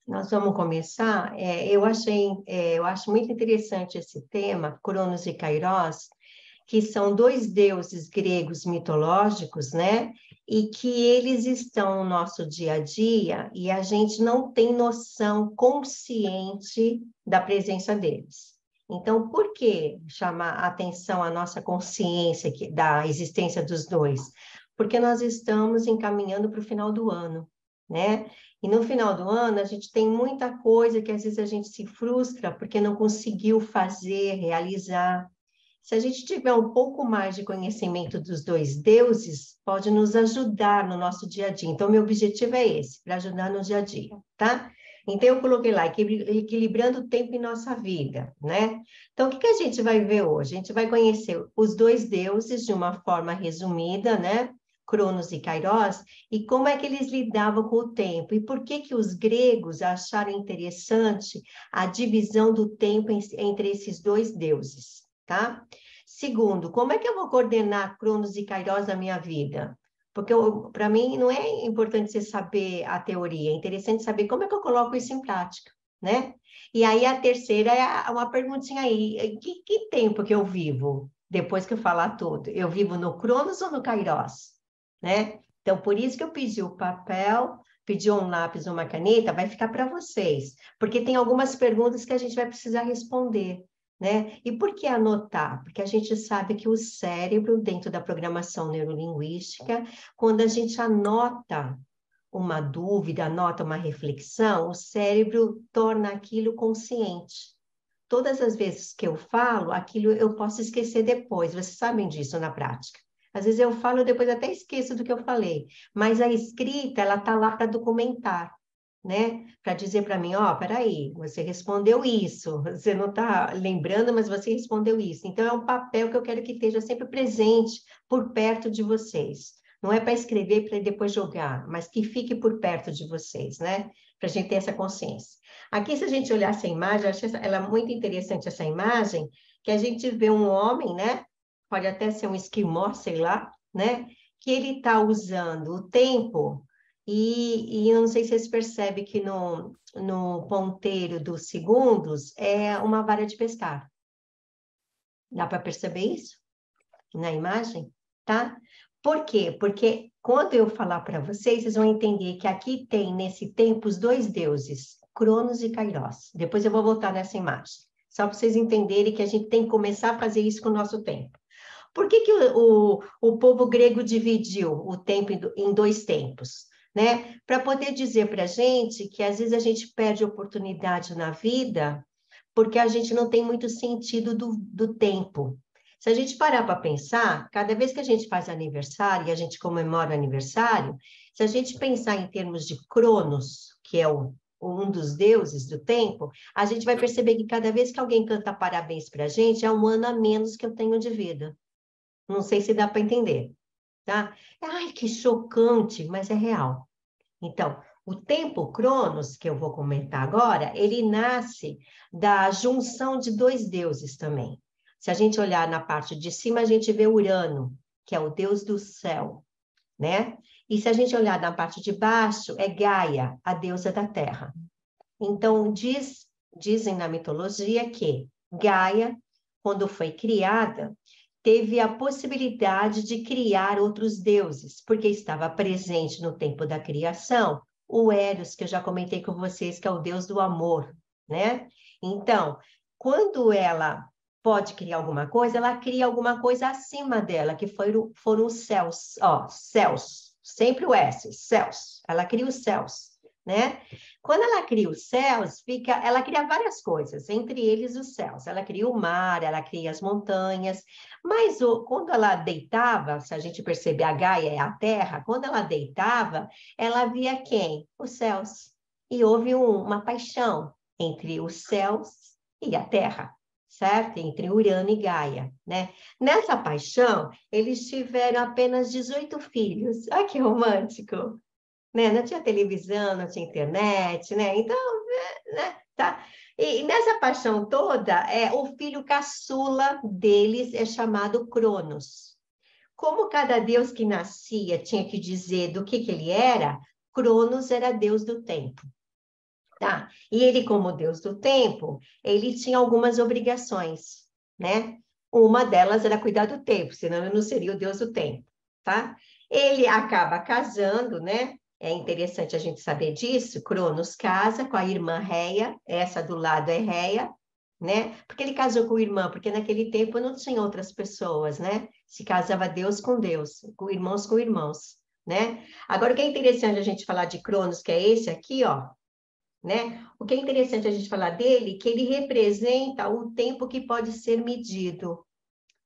Nós vamos começar. Eu acho muito interessante esse tema, Cronos e Kairos, que são dois deuses gregos mitológicos, né? E que eles estão no nosso dia a dia e a gente não tem noção consciente da presença deles. Então, por que chamar a atenção à nossa consciência da existência dos dois? Porque nós estamos encaminhando para o final do ano, né? E no final do ano, a gente tem muita coisa que às vezes a gente se frustra porque não conseguiu fazer, realizar. Se a gente tiver um pouco mais de conhecimento dos dois deuses, pode nos ajudar no nosso dia a dia. Então, meu objetivo é esse, para ajudar no dia a dia, tá? Então, eu coloquei lá, equilibrando o tempo em nossa vida, né? Então, o que que a gente vai ver hoje? A gente vai conhecer os dois deuses de uma forma resumida, né? Cronos e Kairos, e como é que eles lidavam com o tempo, e por que que os gregos acharam interessante a divisão do tempo entre esses dois deuses, tá? Segundo, como é que eu vou coordenar Cronos e Kairos na minha vida? Porque para mim não é importante você saber a teoria, é interessante saber como é que eu coloco isso em prática, né? E aí a terceira é uma perguntinha aí, que tempo que eu vivo depois que eu falar tudo? Eu vivo no Cronos ou no Kairos, né? Então, por isso que eu pedi o papel, pedi um lápis, uma caneta, vai ficar para vocês, porque tem algumas perguntas que a gente vai precisar responder, né? E por que anotar? Porque a gente sabe que o cérebro, dentro da programação neurolinguística, quando a gente anota uma dúvida, anota uma reflexão, o cérebro torna aquilo consciente. Todas as vezes que eu falo, aquilo eu posso esquecer depois, vocês sabem disso na prática. Às vezes eu falo, depois até esqueço do que eu falei, mas a escrita, ela está lá para documentar, né? Para dizer para mim, ó, peraí, você respondeu isso, você não está lembrando, mas você respondeu isso. Então, é um papel que eu quero que esteja sempre presente por perto de vocês. Não é para escrever para depois jogar, mas que fique por perto de vocês, né? Para a gente ter essa consciência. Aqui, se a gente olhar essa imagem, eu achei ela muito interessante, essa imagem, que a gente vê um homem, né? Pode até ser um esquimó, sei lá, né? Que ele está usando o tempo e eu não sei se vocês percebem que no ponteiro dos segundos é uma vara de pescar. Dá para perceber isso na imagem? Tá? Por quê? Porque quando eu falar para vocês, vocês vão entender que aqui tem, nesse tempo, os dois deuses, Cronos e Kairos. Depois eu vou voltar nessa imagem. Só para vocês entenderem que a gente tem que começar a fazer isso com o nosso tempo. Por que que o povo grego dividiu o tempo em dois tempos? Né? Para poder dizer para a gente que às vezes a gente perde oportunidade na vida porque a gente não tem muito sentido do tempo. Se a gente parar para pensar, cada vez que a gente faz aniversário e a gente comemora o aniversário, se a gente pensar em termos de Cronos, que é um dos deuses do tempo, a gente vai perceber que cada vez que alguém canta parabéns para a gente, é um ano a menos que eu tenho de vida. Não sei se dá para entender, tá? Ai, que chocante, mas é real. Então, o tempo Cronos, que eu vou comentar agora, ele nasce da junção de dois deuses também. Se a gente olhar na parte de cima, a gente vê Urano, que é o deus do céu, né? E se a gente olhar na parte de baixo, é Gaia, a deusa da terra. Então, dizem na mitologia que Gaia, quando foi criada, teve a possibilidade de criar outros deuses, porque estava presente no tempo da criação o Eros, que eu já comentei com vocês, que é o deus do amor, né? Então, quando ela pode criar alguma coisa, ela cria alguma coisa acima dela, que foram os céus, ó, céus, sempre o S, céus. Ela cria os céus, né? Quando ela cria os céus, ela cria várias coisas, entre eles os céus. Ela cria o mar, ela cria as montanhas, mas quando ela deitava, se a gente perceber a Gaia é a Terra, quando ela deitava, ela via quem? Os céus. E houve uma paixão entre os céus e a Terra, certo? Entre Urano e Gaia, né? Nessa paixão, eles tiveram apenas 18 filhos. Olha que romântico, né? Não tinha televisão, não tinha internet, né? Então, né? Tá. E nessa paixão toda, o filho caçula deles é chamado Cronos. Como cada deus que nascia tinha que dizer do que ele era, Cronos era deus do tempo. Tá? E ele, como Deus do tempo, ele tinha algumas obrigações, né? Uma delas era cuidar do tempo, senão ele não seria o Deus do tempo, tá? Ele acaba casando, né? É interessante a gente saber disso. Cronos casa com a irmã Reia, essa do lado é Reia, né? Porque ele casou com a irmã, porque naquele tempo não tinha outras pessoas, né? Se casava Deus, com irmãos, né? Agora, o que é interessante a gente falar de Cronos, que é esse aqui, ó, né? O que é interessante a gente falar dele, que ele representa o tempo que pode ser medido,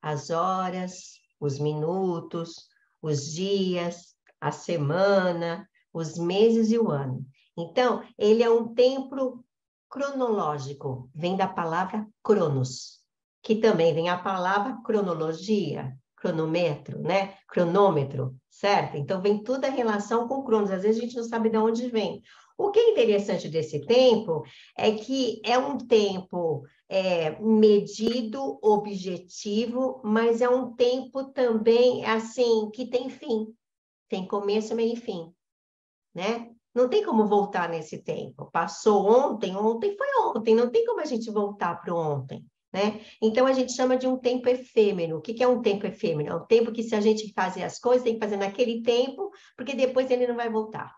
as horas, os minutos, os dias, a semana, os meses e o ano. Então, ele é um tempo cronológico, vem da palavra cronos, que também vem a palavra cronologia, cronômetro, né? Cronômetro, certo? Então, vem toda a relação com cronos. Às vezes a gente não sabe de onde vem. O que é interessante desse tempo é que é um tempo medido, objetivo, mas é um tempo também assim que tem fim, tem começo, meio e fim, né? Não tem como voltar nesse tempo. Passou ontem, ontem foi ontem, não tem como a gente voltar para o ontem, né? Então a gente chama de um tempo efêmero. O que que é um tempo efêmero? É um tempo que se a gente fazer as coisas, tem que fazer naquele tempo, porque depois ele não vai voltar,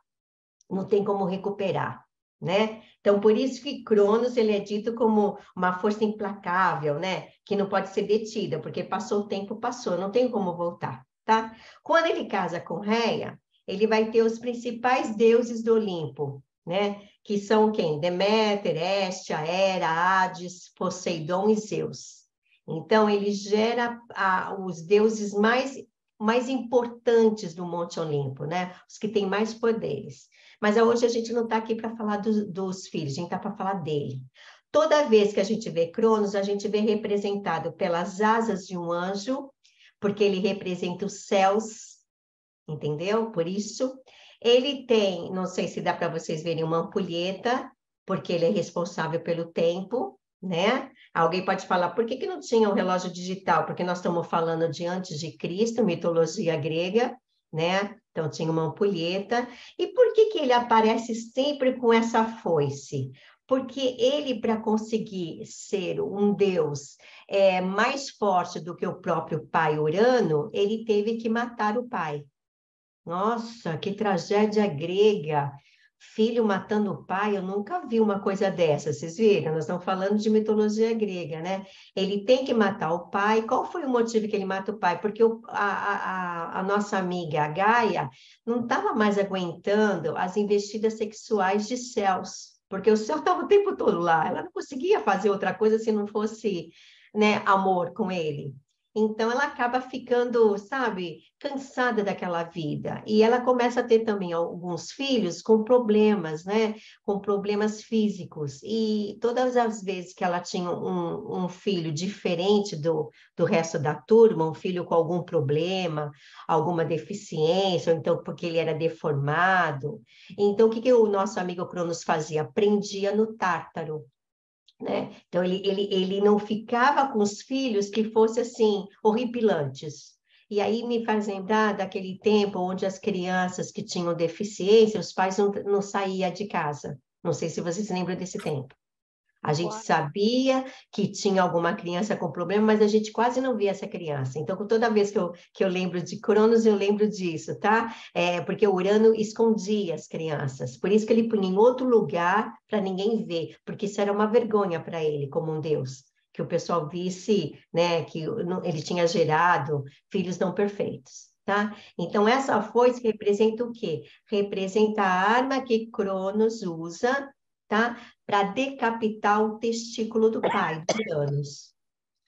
não tem como recuperar, né? Então, por isso que Cronos, ele é dito como uma força implacável, né? Que não pode ser detida, porque passou o tempo, passou, não tem como voltar, tá? Quando ele casa com Reia, ele vai ter os principais deuses do Olimpo, né? Que são quem? Deméter, Hestia, Hera, Hades, Poseidon e Zeus. Então, ele gera os deuses mais importantes do Monte Olimpo, né? Os que têm mais poderes. Mas hoje a gente não está aqui para falar dos filhos, a gente está para falar dele. Toda vez que a gente vê Cronos, a gente vê representado pelas asas de um anjo, porque ele representa os céus, entendeu? Por isso, ele tem, não sei se dá para vocês verem, uma ampulheta, porque ele é responsável pelo tempo, né? Alguém pode falar, por que que não tinha um relógio digital? Porque nós estamos falando de antes de Cristo, mitologia grega, né? Então tinha uma ampulheta. E por que que ele aparece sempre com essa foice? Porque ele, para conseguir ser um deus mais forte do que o próprio pai Urano, ele teve que matar o pai. Nossa, que tragédia grega! Filho matando o pai, eu nunca vi uma coisa dessa, vocês viram? Nós estamos falando de mitologia grega, né? Ele tem que matar o pai. Qual foi o motivo que ele mata o pai? Porque a nossa amiga, a Gaia, não estava mais aguentando as investidas sexuais de Céus, porque o céu estava o tempo todo lá. Ela não conseguia fazer outra coisa se não fosse, né, amor com ele. Então, ela acaba ficando, sabe, cansada daquela vida. E ela começa a ter também alguns filhos com problemas, né? Com problemas físicos. E todas as vezes que ela tinha um filho diferente do resto da turma, um filho com algum problema, alguma deficiência, ou então porque ele era deformado. Então, o que que o nosso amigo Cronos fazia? Prendia no Tártaro, né? Então, ele não ficava com os filhos que fossem, assim, horripilantes. E aí me faz lembrar daquele tempo onde as crianças que tinham deficiência, os pais não saíam de casa. Não sei se vocês se lembram desse tempo. A gente Claro. sabia que tinha alguma criança com problema, mas a gente quase não via essa criança. Então, toda vez que eu lembro de Cronos, eu lembro disso, tá? Porque o Urano escondia as crianças. Por isso que ele punha em outro lugar para ninguém ver, porque isso era uma vergonha para ele, como um deus. Que o pessoal visse, né, que ele tinha gerado filhos não perfeitos. Tá? Então, essa foice representa o quê? Representa a arma que Cronos usa, tá? Para decapitar o testículo do pai, do Uranus,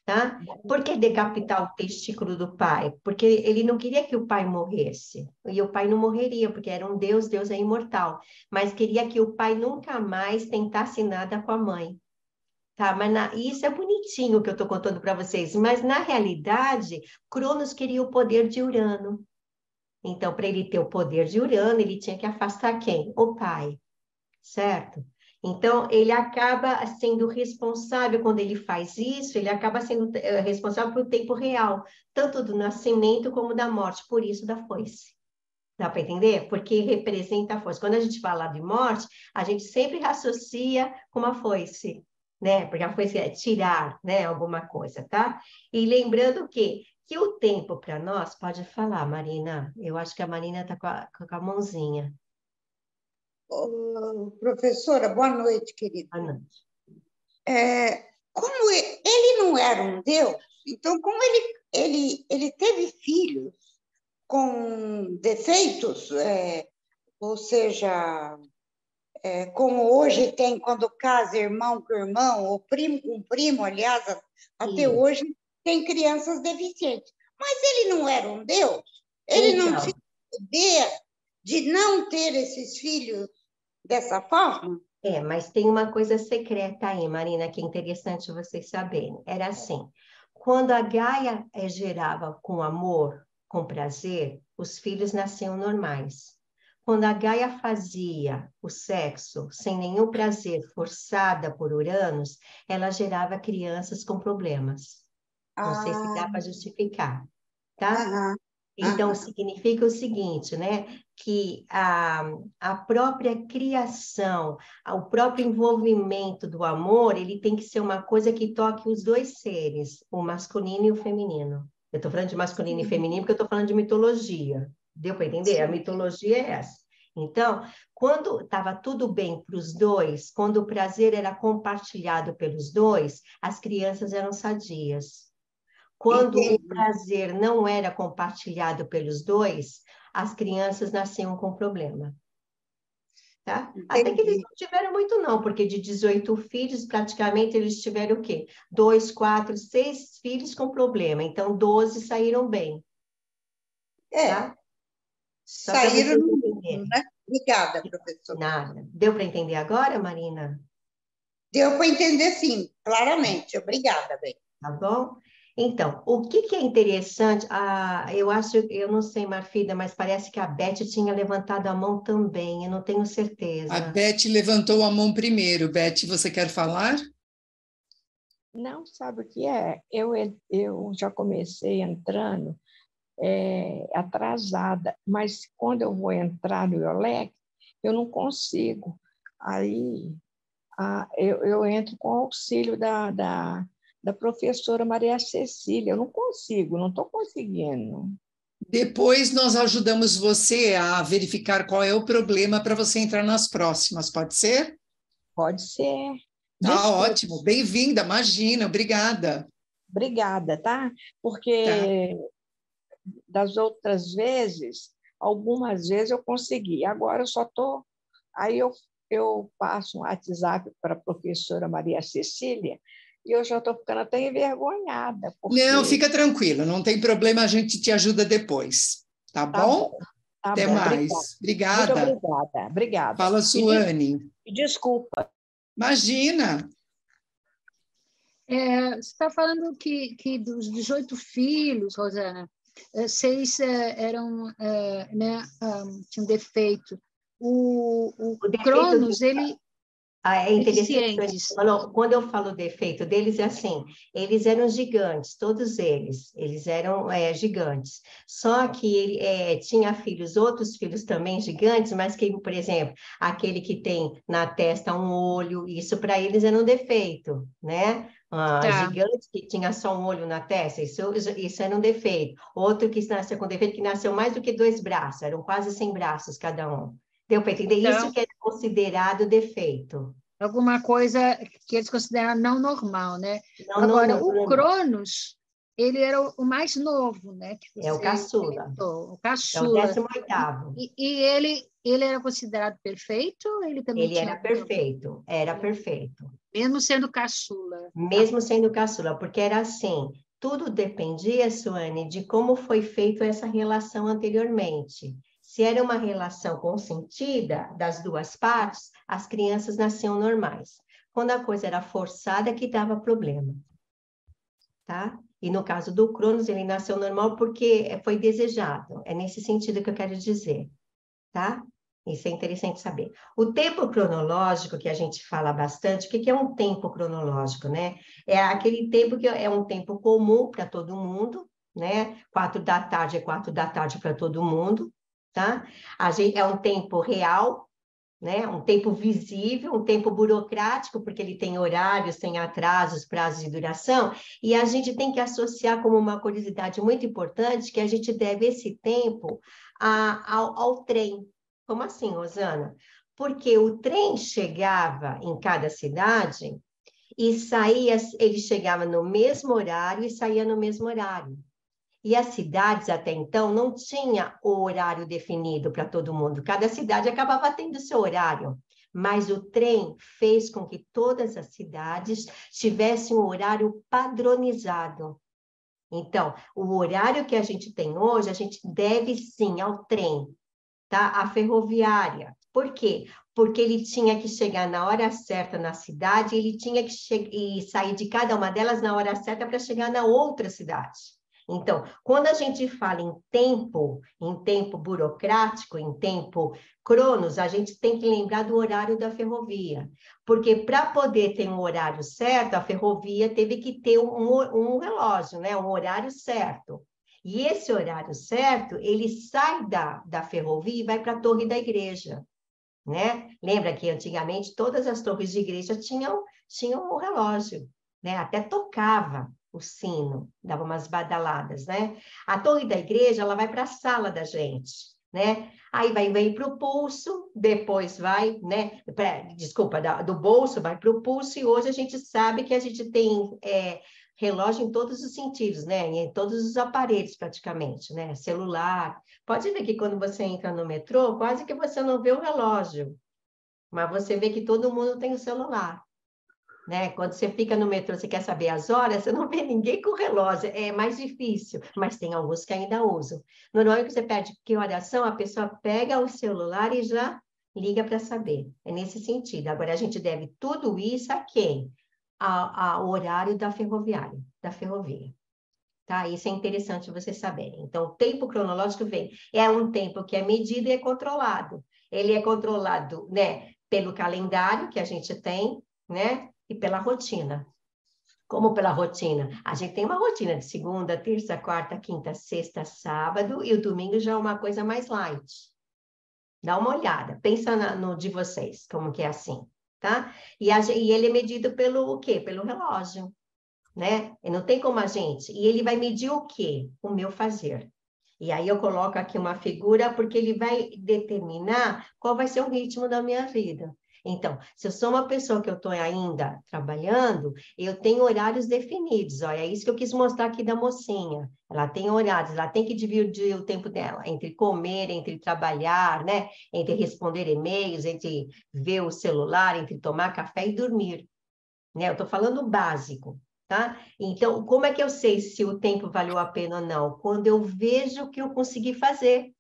tá? Por que decapitar o testículo do pai? Porque ele não queria que o pai morresse, e o pai não morreria, porque era um Deus, Deus é imortal, mas queria que o pai nunca mais tentasse nada com a mãe. Tá, mas isso é bonitinho que eu estou contando para vocês, mas na realidade, Cronos queria o poder de Urano. Então, para ele ter o poder de Urano, ele tinha que afastar quem? O pai, certo? Então, ele acaba sendo responsável, quando ele faz isso, ele acaba sendo responsável pelo tempo real, tanto do nascimento como da morte, por isso da foice. Dá para entender? Porque representa a força. Quando a gente fala de morte, a gente sempre associa com uma foice, né? Porque a foice é tirar, né? Alguma coisa, tá? E lembrando que o tempo para nós, pode falar, Marina. Eu acho que a Marina está com a mãozinha. Ô, professora, boa noite, querida. Ah, não. Como ele não era um Deus, então, como ele teve filhos com defeitos, ou seja, como hoje tem quando casa irmão com irmão, ou primo com primo, aliás, até Isso. hoje tem crianças deficientes. Mas ele não era um Deus? Ele não tinha Então, poder de não ter esses filhos dessa forma? mas tem uma coisa secreta aí, Marina, que é interessante vocês saberem. Era assim, quando a Gaia gerava com amor, com prazer, os filhos nasciam normais. Quando a Gaia fazia o sexo sem nenhum prazer, forçada por Uranus, ela gerava crianças com problemas. Não sei se Ah, dá para justificar, tá? aham, Então, aham. significa o seguinte, né? Que a própria criação, o próprio envolvimento do amor, ele tem que ser uma coisa que toque os dois seres, o masculino e o feminino. Eu estou falando de masculino e Sim, feminino porque eu estou falando de mitologia. Deu para entender? A sim. mitologia é essa. Então, quando estava tudo bem para os dois, quando o prazer era compartilhado pelos dois, as crianças eram sadias. Quando o Entendi. prazer não era compartilhado pelos dois, as crianças nasciam com problema, tá? Até que eles Entendi. não tiveram muito, não, porque de 18 filhos, praticamente eles tiveram o quê? 2, 4, 6 filhos com problema. Então, 12 saíram bem, É, tá? Só para saíram vocês no lucro, entenderem. né? Obrigada, professor. Nada. Deu para entender agora, Marina? Deu para entender, sim, claramente. Obrigada, bem. Tá bom? Então, o que que é interessante? Eu acho, eu não sei, Marfida, mas parece que a Beth tinha levantado a mão também, eu não tenho A certeza. Beth levantou a mão primeiro. Beth, você quer falar? Não, sabe o que é? Eu já comecei entrando atrasada, mas quando eu vou entrar no IOLEC, eu não consigo. Aí eu entro com o auxílio da professora Maria Cecília. Eu não consigo, não estou conseguindo. Depois nós ajudamos você a verificar qual é o problema para você entrar nas próximas, pode ser? Pode ser. Tá Desculpa, ótimo, bem-vinda, imagina, obrigada. obrigada, tá? Tá. Porque das outras vezes, algumas vezes eu consegui. Agora eu só estou. Aí eu passo um WhatsApp para a professora Maria Cecília e eu já estou ficando até envergonhada, Não, porque fica tranquilo, não tem problema, a gente te ajuda depois, tá tá bom? bom, tá Até bom, obrigada. mais. Muito Obrigada. obrigada, obrigada. Fala, E, Suane. e desculpa, Imagina. Você está falando que dos 18 filhos, Rosana, 6 eram, né, tinham defeito. O O defeito Cronos, ele é interessante, Sueli, deficientes. você falou, quando eu falo defeito deles, é assim, eles eram gigantes, todos eles eram gigantes. Só que ele tinha filhos, outros filhos também gigantes, mas que, por exemplo, aquele que tem na testa um olho, isso para eles era um defeito, né? Tá. Gigante que tinha só um olho na testa, isso era um defeito. Outro que nasceu com defeito, que nasceu mais do que 2 braços, eram quase 100 braços cada um. Deu para entender? Isso Então, que é considerado defeito. alguma coisa que eles consideram não normal, né? Não, não, Agora, não, o normal. Cronos, ele era o mais novo, né? Que É o você caçula. comentou, o É o caçula. 18º. E ele era considerado perfeito ou ele também Ele tinha era algum problema? perfeito, era perfeito. Mesmo sendo caçula. Tá. Mesmo sendo caçula, porque era assim, tudo dependia, Suane, de como foi feita essa relação anteriormente. Se era uma relação consentida das duas partes, as crianças nasciam normais. Quando a coisa era forçada, que dava problema, tá? E no caso do Cronos, ele nasceu normal porque foi desejado. É nesse sentido que eu quero dizer, tá? Isso é interessante saber. O tempo cronológico, que a gente fala bastante, o que é um tempo cronológico, né? É aquele tempo que é um tempo comum para todo mundo, né? 4 da tarde é 4 da tarde para todo mundo, tá? É um tempo real, né? Um tempo visível, um tempo burocrático, porque ele tem horários, tem atrasos, prazos de duração, e a gente tem que associar como uma curiosidade muito importante que a gente deve esse tempo ao trem. Como assim, Rosana? Porque o trem chegava em cada cidade e saía, ele chegava no mesmo horário e saía no mesmo horário. E as cidades, até então, não tinha o horário definido para todo mundo. Cada cidade acabava tendo seu horário. Mas o trem fez com que todas as cidades tivessem um horário padronizado. Então, o horário que a gente tem hoje, a gente deve sim ao trem, tá? À ferroviária. Por quê? Porque ele tinha que chegar na hora certa na cidade, ele tinha que sair de cada uma delas na hora certa para chegar na outra cidade. Então, quando a gente fala em tempo burocrático, em tempo cronos, a gente tem que lembrar do horário da ferrovia. Porque para poder ter um horário certo, a ferrovia teve que ter um relógio, né? Um horário certo. E esse horário certo, ele sai da ferrovia e vai para a torre da igreja, né? Lembra que antigamente todas as torres de igreja tinham um relógio, né? Até tocava o sino, dava umas badaladas, né? A torre da igreja, ela vai para a sala da gente, né? Aí vem para o pulso, depois vai, né? Do bolso vai para o pulso, e hoje a gente sabe que a gente tem relógio em todos os sentidos, né? Em todos os aparelhos, praticamente, né? Celular. Pode ver que quando você entra no metrô, quase que você não vê o relógio, mas você vê que todo mundo tem o celular, né? Quando você fica no metrô, você quer saber as horas, você não vê ninguém com relógio, é mais difícil, mas tem alguns que ainda usam. Normalmente, você pede que oração, a pessoa pega o celular e já liga para saber. É nesse sentido. Agora, a gente deve tudo isso a quem? Ao horário da ferroviária, da ferrovia. Tá? Isso é interessante vocês saberem. Então, o tempo cronológico é um tempo que é medido e é controlado. Ele é controlado, né, pelo calendário que a gente tem, né, e pela rotina. Como pela rotina? A gente tem uma rotina de segunda, terça, quarta, quinta, sexta, sábado, e o domingo já é uma coisa mais light. Dá uma olhada, pensa no de vocês, como que é assim, tá? E ele é medido pelo o quê? Pelo relógio, né? E não tem como a gente. E ele vai medir o quê? O meu fazer. E aí eu coloco aqui uma figura porque ele vai determinar qual vai ser o ritmo da minha vida. Então, se eu sou uma pessoa que eu estou ainda trabalhando, eu tenho horários definidos. Olha, é isso que eu quis mostrar aqui da mocinha. Ela tem horários, ela tem que dividir o tempo dela entre comer, entre trabalhar, né? Entre responder e-mails, entre ver o celular, entre tomar café e dormir. Né? Eu estou falando o básico. Tá? Então, como é que eu sei se o tempo valeu a pena ou não? Quando eu vejo o que eu consegui fazer.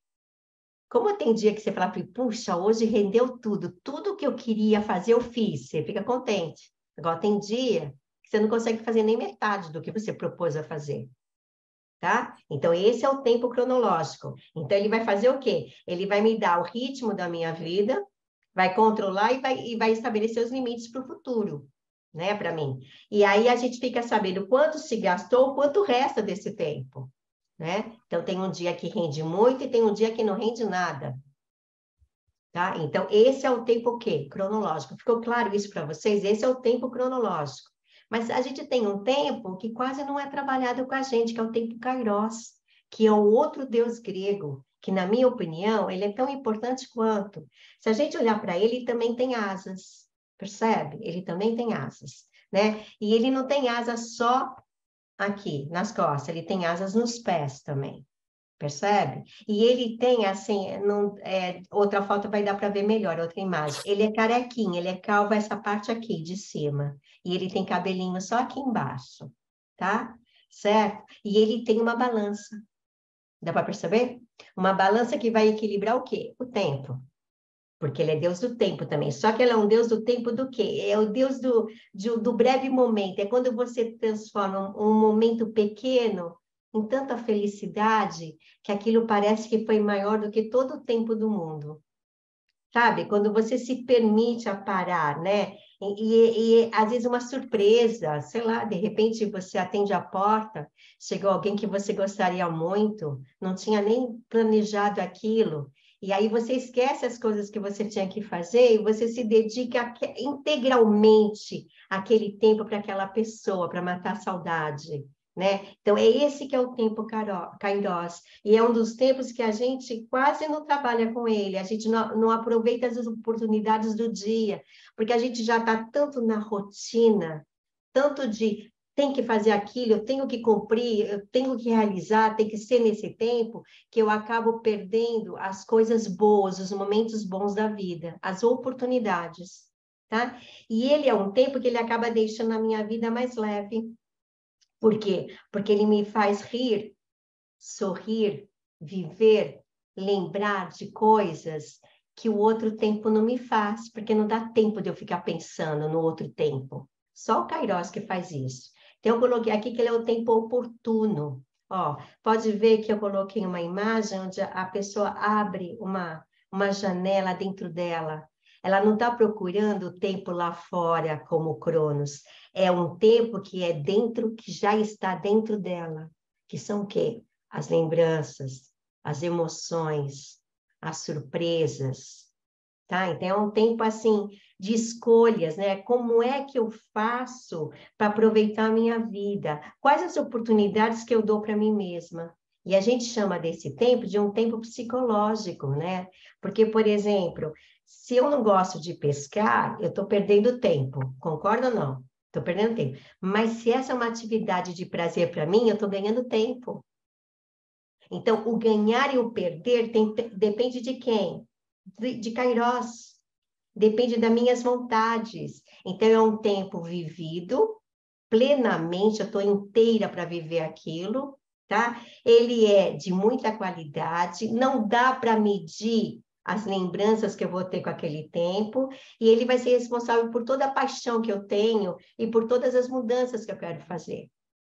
Como tem dia que você fala, puxa, hoje rendeu tudo que eu queria fazer eu fiz, você fica contente. Agora tem dia que você não consegue fazer nem metade do que você propôs a fazer. Tá? Então, esse é o tempo cronológico. Então, ele vai fazer o quê? Ele vai me dar o ritmo da minha vida, vai controlar e vai estabelecer os limites para o futuro, né, para mim. E aí a gente fica sabendo quanto se gastou, quanto resta desse tempo, né? Então tem um dia que rende muito e tem um dia que não rende nada. Tá? Então esse é o tempo o quê? Cronológico. Ficou claro isso para vocês? Esse é o tempo cronológico. Mas a gente tem um tempo que quase não é trabalhado com a gente, que é o tempo Kairos, que é o outro deus grego, que, na minha opinião, ele é tão importante quanto. Se a gente olhar para ele, ele também tem asas. Percebe? Ele também tem asas, né? E ele não tem asas só aqui, nas costas, ele tem asas nos pés também, percebe? E ele tem, assim, outra foto vai dar para ver melhor, outra imagem. Ele é carequinho, ele é calvo essa parte aqui de cima, e ele tem cabelinho só aqui embaixo, tá? Certo? E ele tem uma balança, dá para perceber? Uma balança que vai equilibrar o quê? O tempo. Porque ele é Deus do tempo também. Só que ele é um Deus do tempo do quê? É o Deus do breve momento. É quando você transforma um momento pequeno em tanta felicidade que aquilo parece que foi maior do que todo o tempo do mundo. Sabe? Quando você se permite a parar, né? E às vezes uma surpresa, sei lá, de repente você atende a porta, chegou alguém que você gostaria muito, não tinha nem planejado aquilo, E aí você esquece as coisas que você tinha que fazer e você se dedica integralmente aquele tempo para aquela pessoa, para matar a saudade, né? Então, é esse que é o tempo Kairos. E é um dos tempos que a gente quase não trabalha com ele, a gente não aproveita as oportunidades do dia, porque a gente já está tanto na rotina, tanto de tem que fazer aquilo, eu tenho que cumprir, eu tenho que realizar, tem que ser nesse tempo, que eu acabo perdendo as coisas boas, os momentos bons da vida, as oportunidades, tá? E ele é um tempo que ele acaba deixando a minha vida mais leve. Por quê? Porque ele me faz rir, sorrir, viver, lembrar de coisas que o outro tempo não me faz, porque não dá tempo de eu ficar pensando no outro tempo. Só o Kairos que faz isso. Então, eu coloquei aqui que ele é o tempo oportuno. Ó, pode ver que eu coloquei uma imagem onde a pessoa abre uma janela dentro dela. Ela não está procurando o tempo lá fora, como o Cronos. É um tempo que é dentro, que já está dentro dela. Que são o quê? As lembranças, as emoções, as surpresas, tá? Então, é um tempo, assim, de escolhas, né? Como é que eu faço para aproveitar a minha vida? Quais as oportunidades que eu dou para mim mesma? E a gente chama desse tempo de um tempo psicológico, né? Porque, por exemplo, se eu não gosto de pescar, eu estou perdendo tempo, concorda ou não? Estou perdendo tempo. Mas se essa é uma atividade de prazer para mim, eu estou ganhando tempo. Então, o ganhar e o perder depende de quem? De Kairos. Depende das minhas vontades. Então, é um tempo vivido plenamente, eu estou inteira para viver aquilo, tá? Ele é de muita qualidade, não dá para medir as lembranças que eu vou ter com aquele tempo, e ele vai ser responsável por toda a paixão que eu tenho e por todas as mudanças que eu quero fazer.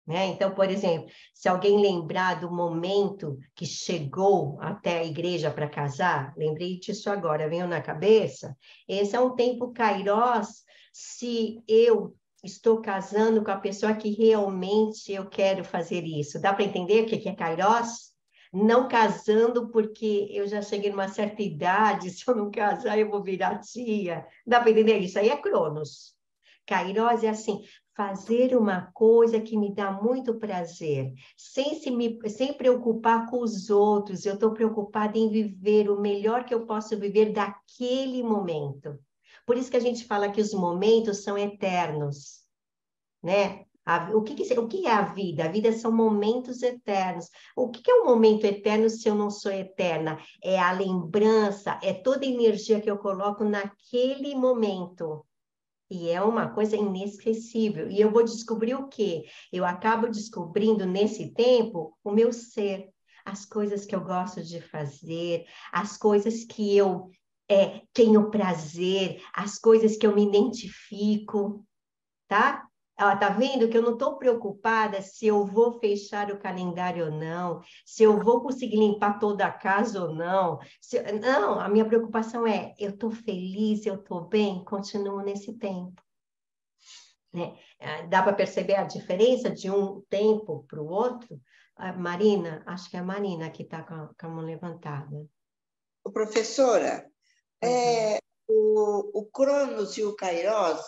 Né? Então, por exemplo, se alguém lembrar do momento que chegou até a igreja para casar, lembrei disso agora, veio na cabeça, esse é um tempo Kairos, se eu estou casando com a pessoa que realmente eu quero fazer isso. Dá para entender o que é Kairos? Não casando porque eu já cheguei numa certa idade, se eu não casar eu vou virar tia. Dá para entender? Isso aí é Cronos. Kairos é assim, fazer uma coisa que me dá muito prazer, sem preocupar com os outros, eu estou preocupada em viver o melhor que eu posso viver daquele momento. Por isso que a gente fala que os momentos são eternos, né? O que é a vida? A vida são momentos eternos. O que é um momento eterno se eu não sou eterna? É a lembrança, é toda a energia que eu coloco naquele momento. E é uma coisa inesquecível. E eu vou descobrir o quê? Eu acabo descobrindo nesse tempo o meu ser, as coisas que eu gosto de fazer, as coisas que eu tenho prazer, as coisas que eu me identifico, tá? Ela tá vendo que eu não estou preocupada se eu vou fechar o calendário ou não, se eu vou conseguir limpar toda a casa ou não. Não, a minha preocupação é, eu estou feliz, eu estou bem, continuo nesse tempo. Né? Dá para perceber a diferença de um tempo para o outro? A Marina, acho que é a Marina que está com a mão levantada. Professora, o Cronos e o Kairos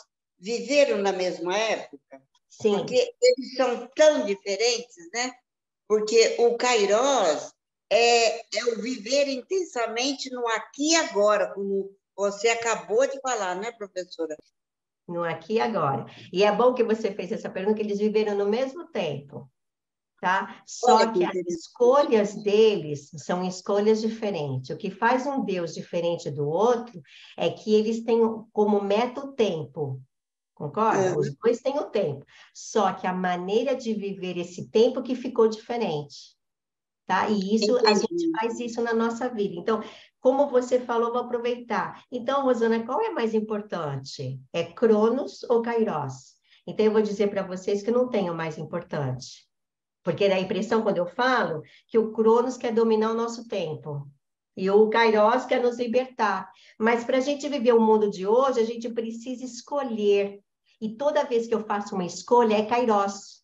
viveram na mesma época? Sim. Porque eles são tão diferentes, né? Porque o Kairos é o viver intensamente no aqui e agora, como você acabou de falar, né, professora? No aqui e agora. E é bom que você fez essa pergunta, que eles viveram no mesmo tempo, tá? Só que as escolhas deles são escolhas diferentes. O que faz um Deus diferente do outro é que eles têm como meta o tempo. Concorda? Os dois têm o tempo. Só que a maneira de viver esse tempo que ficou diferente. Tá? E isso, a gente faz isso na nossa vida. Então, como você falou, vou aproveitar. Então, Rosana, qual é mais importante? É Cronos ou Kairos? Então, eu vou dizer para vocês que não tem o mais importante. Porque dá a impressão, quando eu falo, que o Cronos quer dominar o nosso tempo. E o Kairos quer nos libertar. Mas para a gente viver o mundo de hoje, a gente precisa escolher. E toda vez que eu faço uma escolha, é Kairos.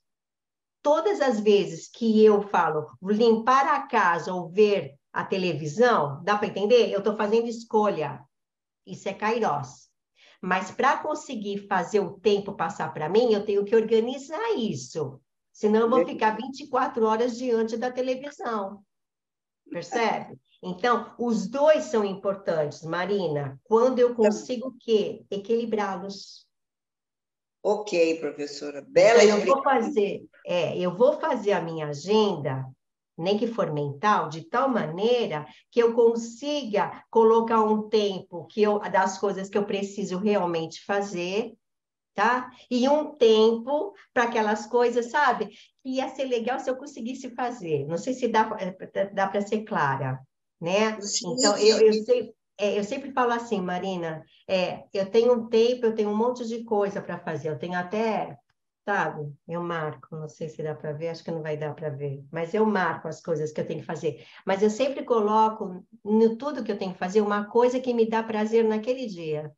Todas as vezes que eu falo limpar a casa ou ver a televisão, dá para entender? Eu estou fazendo escolha. Isso é Kairos. Mas para conseguir fazer o tempo passar para mim, eu tenho que organizar isso. Senão eu vou ficar 24 horas diante da televisão. Percebe? Então, os dois são importantes, Marina, quando eu consigo o quê? Equilibrá-los. Ok, professora. Bela Então, explicação. eu vou fazer a minha agenda, nem que for mental, de tal maneira que eu consiga colocar um tempo das coisas que eu preciso realmente fazer, tá? E um tempo para aquelas coisas, sabe? Que ia ser legal se eu conseguisse fazer. Não sei se dá para ser clara, né? Sim, Então, eu sempre falo assim, Marina, eu tenho um tempo, eu tenho um monte de coisa para fazer, eu tenho até, sabe? Eu marco, não sei se dá para ver, acho que não vai dar para ver, mas eu marco as coisas que eu tenho que fazer. Mas eu sempre coloco no tudo que eu tenho que fazer uma coisa que me dá prazer naquele dia,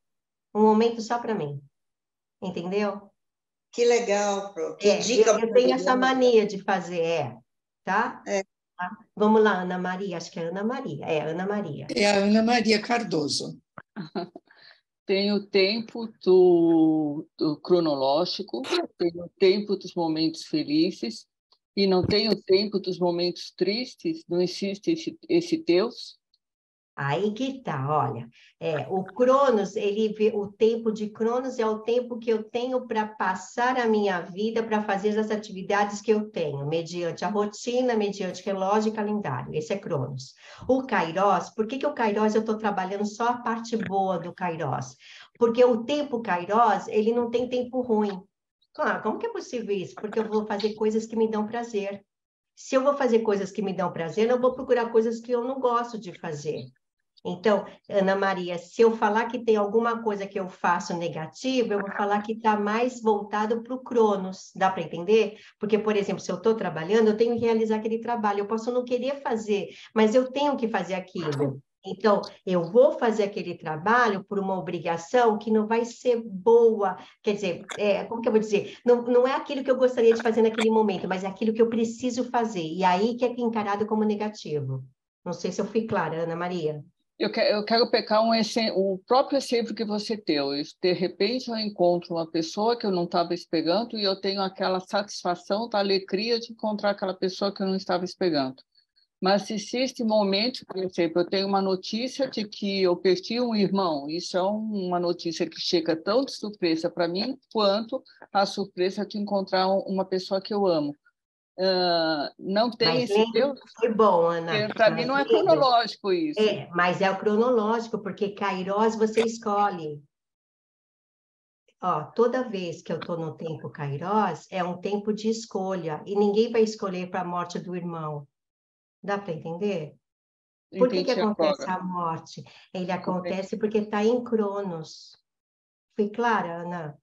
um momento só para mim. Entendeu? que legal, Pro. Que dica Eu tenho essa maravilhosa. mania de fazer, tá? É, Tá? Vamos lá, Ana Maria, acho que é Ana Maria. É, Ana Maria. É a Ana Maria Cardoso. Tem o tempo do cronológico, tem o tempo dos momentos felizes, e não tem o tempo dos momentos tristes? Não existe esse Deus? Aí que tá, olha, o Cronos, o tempo de Cronos é o tempo que eu tenho para passar a minha vida, para fazer as atividades que eu tenho, mediante a rotina, mediante relógio e calendário. Esse é Cronos. O Kairos, por que o Kairos eu estou trabalhando só a parte boa do Kairos? Porque o tempo Kairos, ele não tem tempo ruim. Claro, como que é possível isso? Porque eu vou fazer coisas que me dão prazer. Se eu vou fazer coisas que me dão prazer, eu vou procurar coisas que eu não gosto de fazer. Então, Ana Maria, se eu falar que tem alguma coisa que eu faço negativa, eu vou falar que está mais voltado para o Cronos. Dá para entender? Porque, por exemplo, se eu estou trabalhando, eu tenho que realizar aquele trabalho. Eu posso não querer fazer, mas eu tenho que fazer aquilo. Então, eu vou fazer aquele trabalho por uma obrigação que não vai ser boa. Quer dizer, como que eu vou dizer? Não é aquilo que eu gostaria de fazer naquele momento, mas é aquilo que eu preciso fazer. E aí que é encarado como negativo. Não sei se eu fui clara, Ana Maria. Eu quero pegar o próprio exemplo que você deu. De repente, eu encontro uma pessoa que eu não estava esperando e eu tenho aquela satisfação, da alegria de encontrar aquela pessoa que eu não estava esperando. Mas existe momentos, por exemplo, eu tenho uma notícia de que eu perdi um irmão. Isso é uma notícia que chega tão de surpresa para mim, quanto a surpresa de encontrar uma pessoa que eu amo. Não tem Mas esse Deus? foi bom, Ana. Para mim Mas não é lembre, cronológico isso. mas é o cronológico, porque Kairos você escolhe. Ó, toda vez que eu estou no tempo Kairos, é um tempo de escolha, e ninguém vai escolher para a morte do irmão. Dá para entender? Por que Entendi acontece agora. a morte? Ele acontece porque está em Cronos. Fui clara, Ana?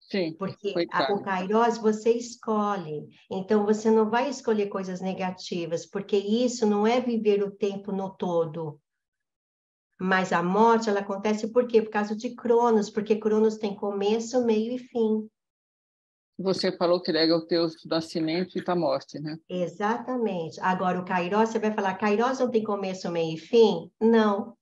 Sim, Porque foi o claro. Kairos você escolhe. Então, você não vai escolher coisas negativas, porque isso não é viver o tempo no todo. Mas a morte, ela acontece por quê? Por causa de Cronos, porque Cronos tem começo, meio e fim. Você falou que nega o teu nascimento e da morte, né? Exatamente. Agora, o Kairos, você vai falar, Kairos não tem começo, meio e fim? Não.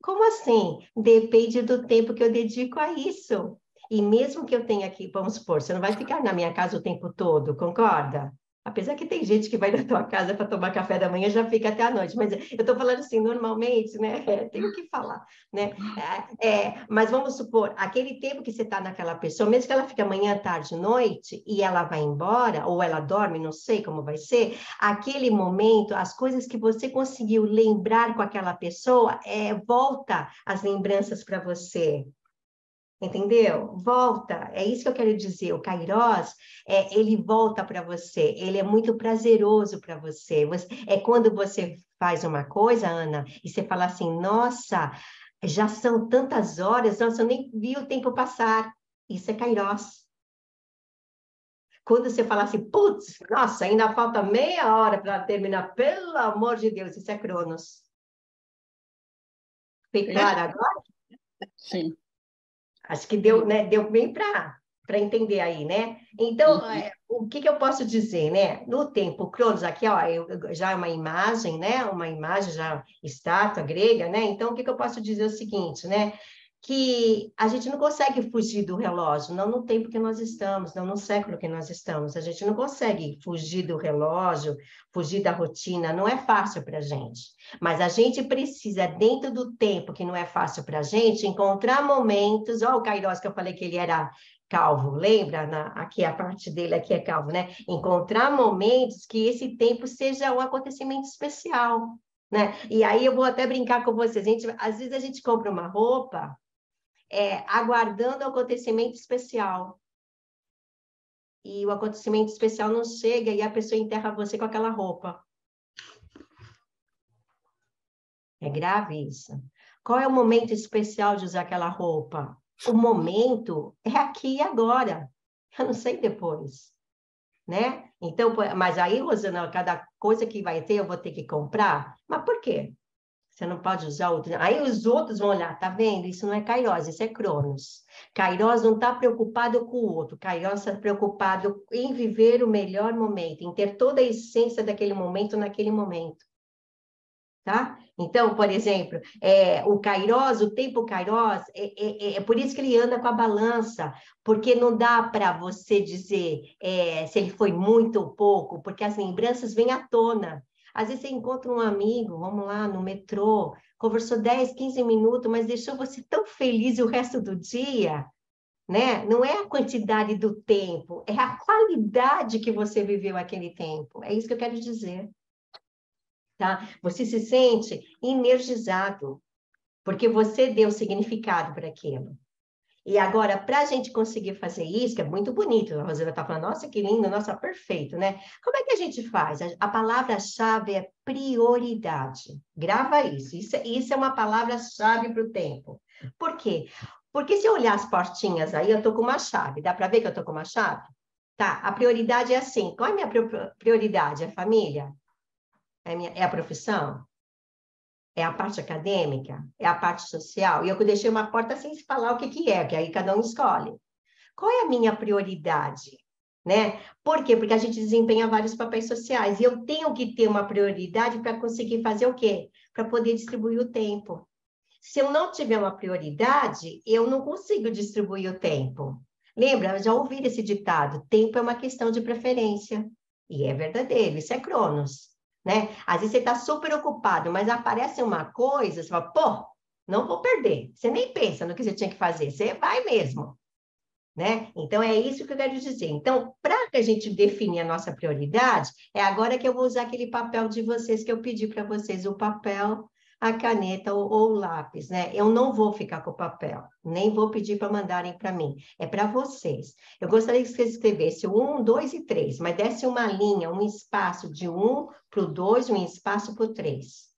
Como assim? Depende do tempo que eu dedico a isso. E mesmo que eu tenha aqui, vamos supor, você não vai ficar na minha casa o tempo todo, concorda? Apesar que tem gente que vai na tua casa para tomar café da manhã já fica até a noite, mas eu estou falando assim, normalmente, né? Tenho que falar, né? Mas vamos supor, aquele tempo que você está naquela pessoa, mesmo que ela fique amanhã, tarde, noite, e ela vai embora, ou ela dorme, não sei como vai ser, aquele momento, as coisas que você conseguiu lembrar com aquela pessoa, volta as lembranças para você. Entendeu? Volta, é isso que eu quero dizer. O Kairos, ele volta para você, ele é muito prazeroso para você. É quando você faz uma coisa, Ana, e você fala assim: nossa, já são tantas horas, nossa, eu nem vi o tempo passar. Isso é Kairos. Quando você fala assim, putz, nossa, ainda falta meia hora para terminar, pelo amor de Deus, isso é Cronos. Foi claro agora? Sim. Acho que deu, né? Deu bem para para entender aí, né? Então, o que eu posso dizer, né? No tempo Cronos, aqui, ó, já é uma imagem, né? Uma imagem já estátua grega, né? Então, o que eu posso dizer é o seguinte, né? Que a gente não consegue fugir do relógio, não no tempo que nós estamos, não no século que nós estamos. A gente não consegue fugir do relógio, fugir da rotina, não é fácil para a gente. Mas a gente precisa, dentro do tempo que não é fácil para a gente, encontrar momentos. Ó, o Kairos, que eu falei que ele era calvo, lembra? Aqui a parte dele aqui é calvo, né? Encontrar momentos que esse tempo seja um acontecimento especial, né? E aí eu vou até brincar com vocês. Às vezes a gente compra uma roupa aguardando o acontecimento especial. E o acontecimento especial não chega e a pessoa enterra você com aquela roupa. É grave isso. Qual é o momento especial de usar aquela roupa? O momento é aqui e agora. Eu não sei depois, né? Então, mas aí, Rosana, cada coisa que vai ter eu vou ter que comprar. Mas por quê? Você não pode usar outro. Aí os outros vão olhar, tá vendo? Isso não é Kairos, isso é Cronos. Kairos não está preocupado com o outro. Kairos está preocupado em viver o melhor momento, em ter toda a essência daquele momento naquele momento. Tá? Então, por exemplo, o Kairos, o tempo Kairos, é por isso que ele anda com a balança, porque não dá para você dizer se ele foi muito ou pouco, porque as lembranças vêm à tona. Às vezes você encontra um amigo, vamos lá, no metrô, conversou 10, 15 minutos, mas deixou você tão feliz o resto do dia, né? Não é a quantidade do tempo, é a qualidade que você viveu aquele tempo. É isso que eu quero dizer. Tá? Você se sente energizado, porque você deu significado para aquilo. E agora, para a gente conseguir fazer isso, que é muito bonito, a Rosana está falando, nossa, que lindo, nossa, perfeito, né? Como é que a gente faz? A palavra-chave é prioridade. Grava isso. Isso é uma palavra-chave para o tempo. Por quê? Porque se eu olhar as portinhas aí, eu estou com uma chave. Dá para ver que eu estou com uma chave? Tá, a prioridade é assim. Qual é a minha prioridade? É a família? É a profissão? É a parte acadêmica? É a parte social? E eu deixei uma porta sem falar o que é, que aí cada um escolhe. Qual é a minha prioridade? Né? Por quê? Porque a gente desempenha vários papéis sociais e eu tenho que ter uma prioridade para conseguir fazer o quê? Para poder distribuir o tempo. Se eu não tiver uma prioridade, eu não consigo distribuir o tempo. Lembra? Eu já ouvi esse ditado: tempo é uma questão de preferência. E é verdadeiro, isso é Cronos. Né? Às vezes você está super ocupado, mas aparece uma coisa, você fala, pô, não vou perder. Você nem pensa no que você tinha que fazer, você vai mesmo. Né? Então, é isso que eu quero dizer. Então, para que a gente definir a nossa prioridade, é agora que eu vou usar aquele papel de vocês que eu pedi para vocês, o papel, a caneta ou o lápis, né? Eu não vou ficar com o papel, nem vou pedir para mandarem para mim, é para vocês. Eu gostaria que vocês escrevessem o 1, 2 e 3, mas desse uma linha, um espaço de 1 para o 2, um espaço para o 3.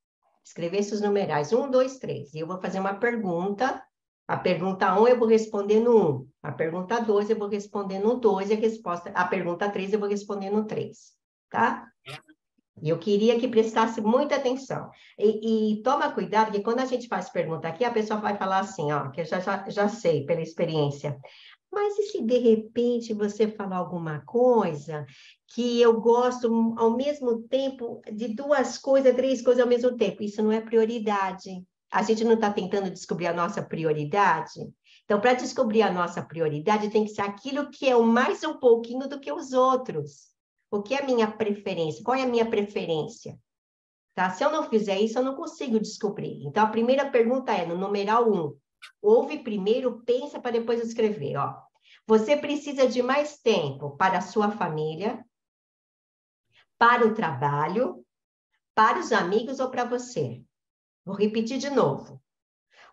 Escrevesse os numerais 1, 2, 3. E eu vou fazer uma pergunta. A pergunta 1 eu vou responder no 1. A pergunta 2 eu vou responder no 2 e a pergunta 3 eu vou responder no 3. Tá? E eu queria que prestasse muita atenção. E toma cuidado, que quando a gente faz pergunta aqui, a pessoa vai falar assim, ó, que eu já sei pela experiência. Mas e se de repente você falar alguma coisa que eu gosto ao mesmo tempo de 2 coisas, 3 coisas ao mesmo tempo? Isso não é prioridade. A gente não está tentando descobrir a nossa prioridade? Então, para descobrir a nossa prioridade, tem que ser aquilo que é o mais um pouquinho do que os outros. O que é a minha preferência? Qual é a minha preferência? Tá? Se eu não fizer isso, eu não consigo descobrir. Então, a primeira pergunta é, no numeral 1, ouve primeiro, pensa para depois escrever. Ó. Você precisa de mais tempo para a sua família, para o trabalho, para os amigos ou para você? Vou repetir de novo.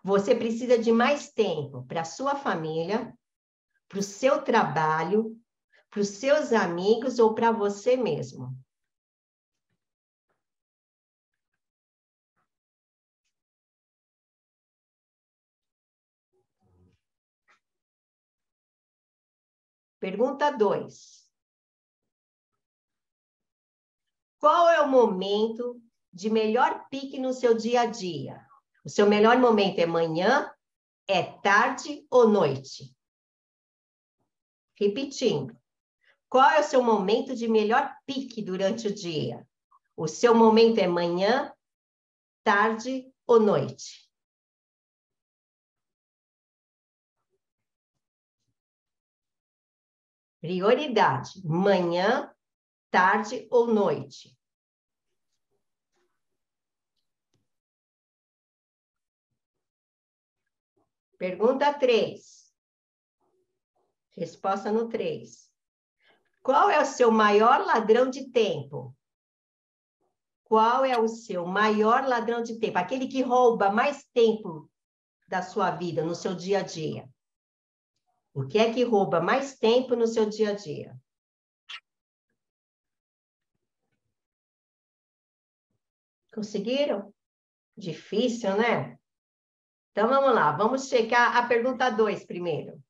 Você precisa de mais tempo para a sua família, para o seu trabalho, para os seus amigos ou para você mesmo? Pergunta 2. Qual é o momento de melhor pique no seu dia a dia? O seu melhor momento é manhã, é tarde ou noite? Repetindo. Qual é o seu momento de melhor pique durante o dia? O seu momento é manhã, tarde ou noite? Prioridade, manhã, tarde ou noite? Pergunta 3. Resposta no 3. Qual é o seu maior ladrão de tempo? Qual é o seu maior ladrão de tempo? Aquele que rouba mais tempo da sua vida, no seu dia a dia. O que é que rouba mais tempo no seu dia a dia? Conseguiram? Difícil, né? Então, vamos lá. Vamos checar a pergunta 2 primeiro.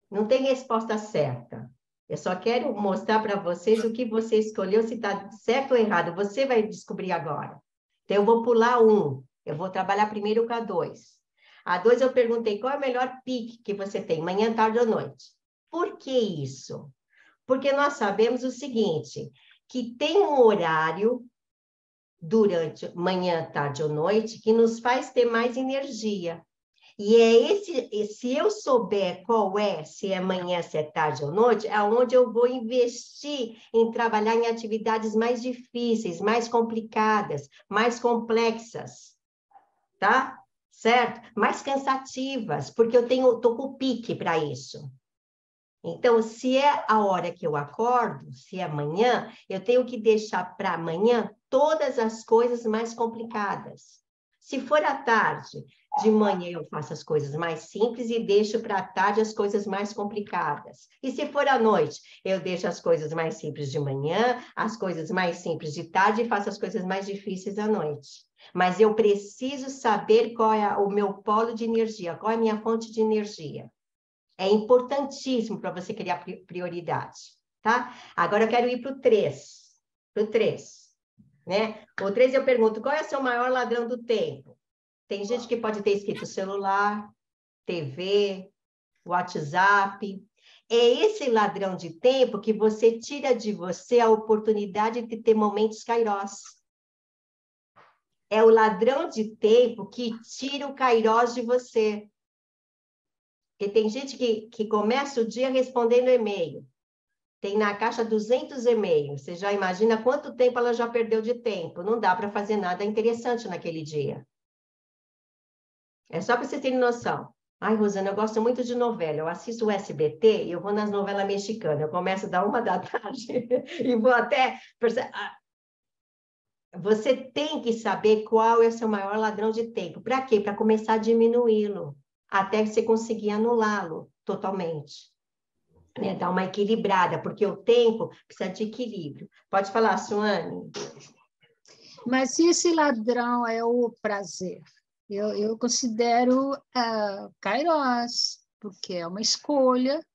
Não tem resposta certa. Eu só quero mostrar para vocês o que você escolheu, se está certo ou errado. Você vai descobrir agora. Então, eu vou pular 1. Eu vou trabalhar primeiro com a 2. A 2 eu perguntei qual é o melhor pique que você tem, manhã, tarde ou noite. Por que isso? Porque nós sabemos o seguinte, que tem um horário durante manhã, tarde ou noite que nos faz ter mais energia. E se eu souber qual é, se é manhã, se é tarde ou noite, é onde eu vou investir em trabalhar em atividades mais difíceis, mais complicadas, mais complexas, tá? Certo? Mais cansativas, porque eu tô com pique para isso. Então, se é a hora que eu acordo, se é amanhã, eu tenho que deixar para amanhã todas as coisas mais complicadas. Se for à tarde, de manhã eu faço as coisas mais simples e deixo para a tarde as coisas mais complicadas. E se for à noite, eu deixo as coisas mais simples de manhã, as coisas mais simples de tarde e faço as coisas mais difíceis à noite. Mas eu preciso saber qual é o meu polo de energia, qual é a minha fonte de energia. É importantíssimo para você criar prioridade, tá? Agora eu quero ir para o 3. Para o 3, né? O 3 eu pergunto, qual é o seu maior ladrão do tempo? Tem gente que pode ter escrito celular, TV, WhatsApp. É esse ladrão de tempo que você tira de você a oportunidade de ter momentos kairós. É o ladrão de tempo que tira o kairós de você. Porque tem gente que começa o dia respondendo e-mail. Tem na caixa 200 e-mails. Você já imagina quanto tempo ela já perdeu de tempo. Não dá para fazer nada interessante naquele dia. É só para vocês terem noção. Ai, Rosana, eu gosto muito de novela. Eu assisto o SBT e eu vou nas novelas mexicanas. Eu começo da 1h e vou até... Você tem que saber qual é o seu maior ladrão de tempo. Para quê? Para começar a diminuí-lo, até você conseguir anulá-lo totalmente. Né? Dar uma equilibrada, porque o tempo precisa de equilíbrio. Pode falar, Suane. Mas se esse ladrão é o prazer? Eu considero kairós, porque é uma escolha,